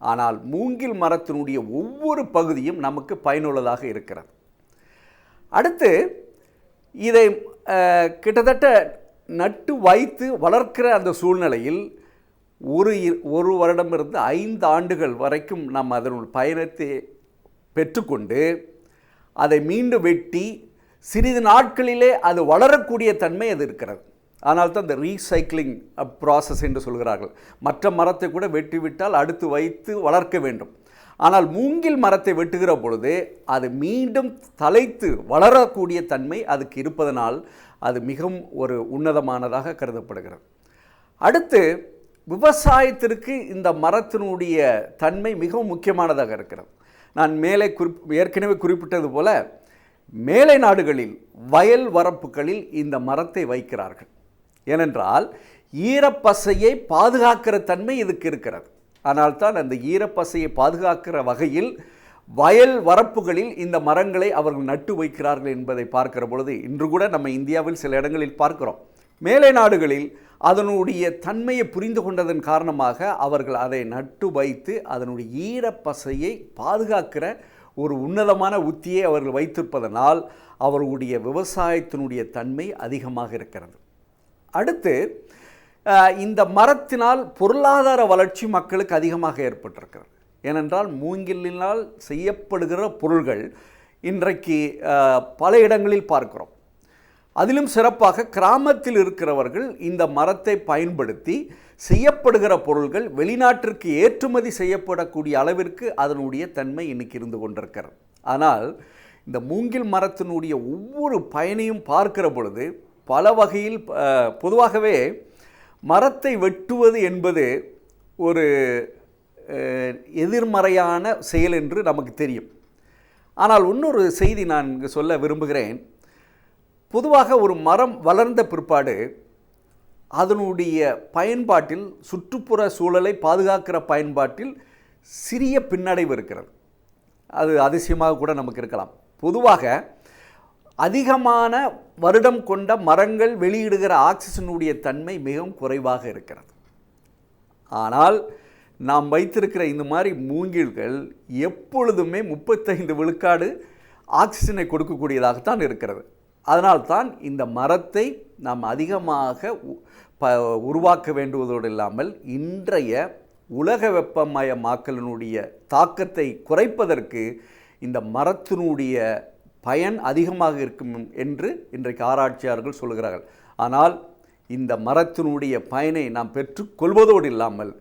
ஆனால் மூங்கில் மரத்தினுடைய ஒவ்வொரு பகுதியும் நமக்கு பயனுள்ளதாக இருக்கிறது. அடுத்து, இதை கிட்டத்தட்ட நட்டு வைத்து வளர்க்கிற அந்த சூழ்நிலையில் ஒரு வருடமிருந்து 5 ஆண்டுகள் வரைக்கும் நாம் அதனுடைய பயணத்தை பெற்றுக்கொண்டு அதை மீண்டும் வெட்டி சிறிது நாட்களிலே அது வளரக்கூடிய தன்மை அது இருக்கிறது. ஆனால் தான் இந்த ரீசைக்ளிங் ப்ராசஸ் என்று சொல்கிறார்கள். மற்ற மரத்தை கூட வெட்டிவிட்டால் அடுத்து வைத்து வளர்க்க வேண்டும். ஆனால் மூங்கில் மரத்தை வெட்டுகிற பொழுது அது மீண்டும் தலைத்து வளரக்கூடிய தன்மை அதுக்கு இருப்பதனால் அது மிகவும் ஒரு உன்னதமானதாக கருதப்படுகிறது. அடுத்து, விவசாயத்திற்கு இந்த மரத்தினுடைய தன்மை மிகவும் முக்கியமானதாக இருக்கிறது. நான் ஏற்கனவே குறிப்பிட்டது போல மேலை நாடுகளில் வயல் வரப்புகளில் இந்த மரத்தை வைக்கிறார்கள். ஏனென்றால் ஈரப்பசையை பாதுகாக்கிற தன்மை இதுக்கு இருக்கிறது. ஆனால் தான் அந்த ஈரப்பசையை பாதுகாக்கிற வகையில் வயல் வரப்புகளில் இந்த மரங்களை அவர்கள் நட்டு வைக்கிறார்கள் என்பதை பார்க்கிற பொழுது இன்று கூட நம்ம இந்தியாவில் சில இடங்களில் பார்க்கிறோம். மேலை நாடுகளில் அதனுடைய தன்மையை புரிந்து கொண்டதன் காரணமாக அவர்கள் அதை நட்டு வைத்து அதனுடைய ஈரப்பசையை பாதுகாக்கிற ஒரு உன்னதமான உத்தியை அவர்கள் வைத்திருப்பதனால் அவர்களுடைய விவசாயத்தினுடைய தன்மை அதிகமாக இருக்கிறது. அடுத்து, இந்த மரத்தினால் பொருளாதார வளர்ச்சி மக்களுக்கு அதிகமாக ஏற்பட்டிருக்கிறது. ஏனென்றால் மூங்கிலினால் செய்யப்படுகிற பொருள்கள் இன்றைக்கு பல இடங்களில் பார்க்கிறோம். அதிலும் சிறப்பாக கிராமத்தில் இருக்கிறவர்கள் இந்த மரத்தை பயன்படுத்தி செய்யப்படுகிற பொருள்கள் வெளிநாட்டிற்கு ஏற்றுமதி செய்யப்படக்கூடிய அளவிற்கு அதனுடைய தன்மை இன்னைக்கு இருந்து கொண்டிருக்கிறது. ஆனால் இந்த மூங்கில் மரத்தினுடைய ஒவ்வொரு பயனையும் பார்க்கிற பொழுது பல வகையில் பொதுவாகவே மரத்தை வெட்டுவது என்பது ஒரு எதிர்மறையான செயல் என்று நமக்கு தெரியும். ஆனால் இன்னொரு செய்தி நான் இங்கு சொல்ல விரும்புகிறேன். பொதுவாக ஒரு மரம் வளர்ந்த பிற்பாடு அதனுடைய பயன்பாட்டில், சுற்றுப்புற சூழலை பாதுகாக்கிற பயன்பாட்டில் சிறிய பின்னடைவு இருக்கிறது. அது அதிசயமாக கூட நமக்கு இருக்கலாம். பொதுவாக அதிகமான வருடம் கொண்ட மரங்கள் வெளியிடுகிற ஆக்சிஜனுடைய தன்மை மிகவும் குறைவாக இருக்கிறது. ஆனால் நாம் வைத்திருக்கிற இந்த மாதிரி மூங்கில்கள் எப்பொழுதுமே 35 விழுக்காடு ஆக்சிஜனை கொடுக்கக்கூடியதாகத்தான் இருக்கிறது. அதனால்தான் இந்த மரத்தை நாம் அதிகமாக உருவாக்க வேண்டுவதோடு இல்லாமல் இன்றைய உலக வெப்பமயமாக்கலினுடைய தாக்கத்தை குறைப்பதற்கு இந்த மரத்தினுடைய பயன் அதிகமாக இருக்கும் என்று இன்றைக்கு ஆராய்ச்சியாளர்கள் சொல்கிறார்கள். ஆனால் இந்த மரத்தினுடைய பயனை நாம் பெற்றுக்கொள்வதோடு இல்லாமல்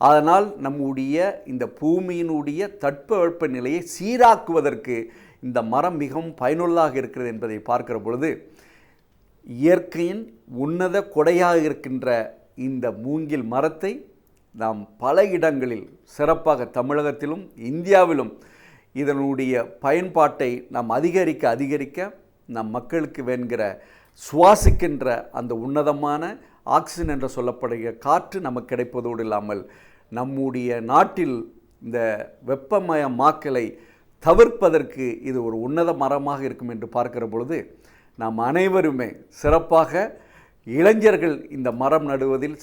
அதனால் நம்முடைய இந்த பூமியினுடைய தட்பவெப்ப நிலையை சீராக்குவதற்கு இந்த மரம் மிகவும் பயனுள்ளதாக இருக்கிறது என்பதை பார்க்கிற பொழுது இயற்கையின் உன்னத கொடையாக இருக்கின்ற இந்த மூங்கில் மரத்தை நாம் பல இடங்களில், சிறப்பாக தமிழகத்திலும் இந்தியாவிலும் இதனுடைய பயன்பாட்டை நாம் அதிகரிக்க நம் மக்களுக்கு வேண்கிற சுவாசிக்கின்ற அந்த உன்னதமான ஆக்சிஜன் என்று சொல்லப்படுகிற காற்று நமக்கு கிடைப்பதோடு இல்லாமல் நம்முடைய நாட்டில் இந்த வெப்பமயமாக்கலை தவிர்ப்பதற்கு இது ஒரு உன்னத மரமாக இருக்கும் என்று பார்க்கிற பொழுது நாம் அனைவருமே சிறப்பாக இளைஞர்கள் இந்த மரம் நடுவதில்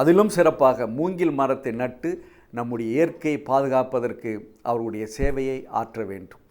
அதிலும் சிறப்பாக மூங்கில் மரத்தை நட்டு நம்முடைய இயற்கையை பாதுகாப்பதற்கு அவருடைய சேவையை ஆற்ற வேண்டும்.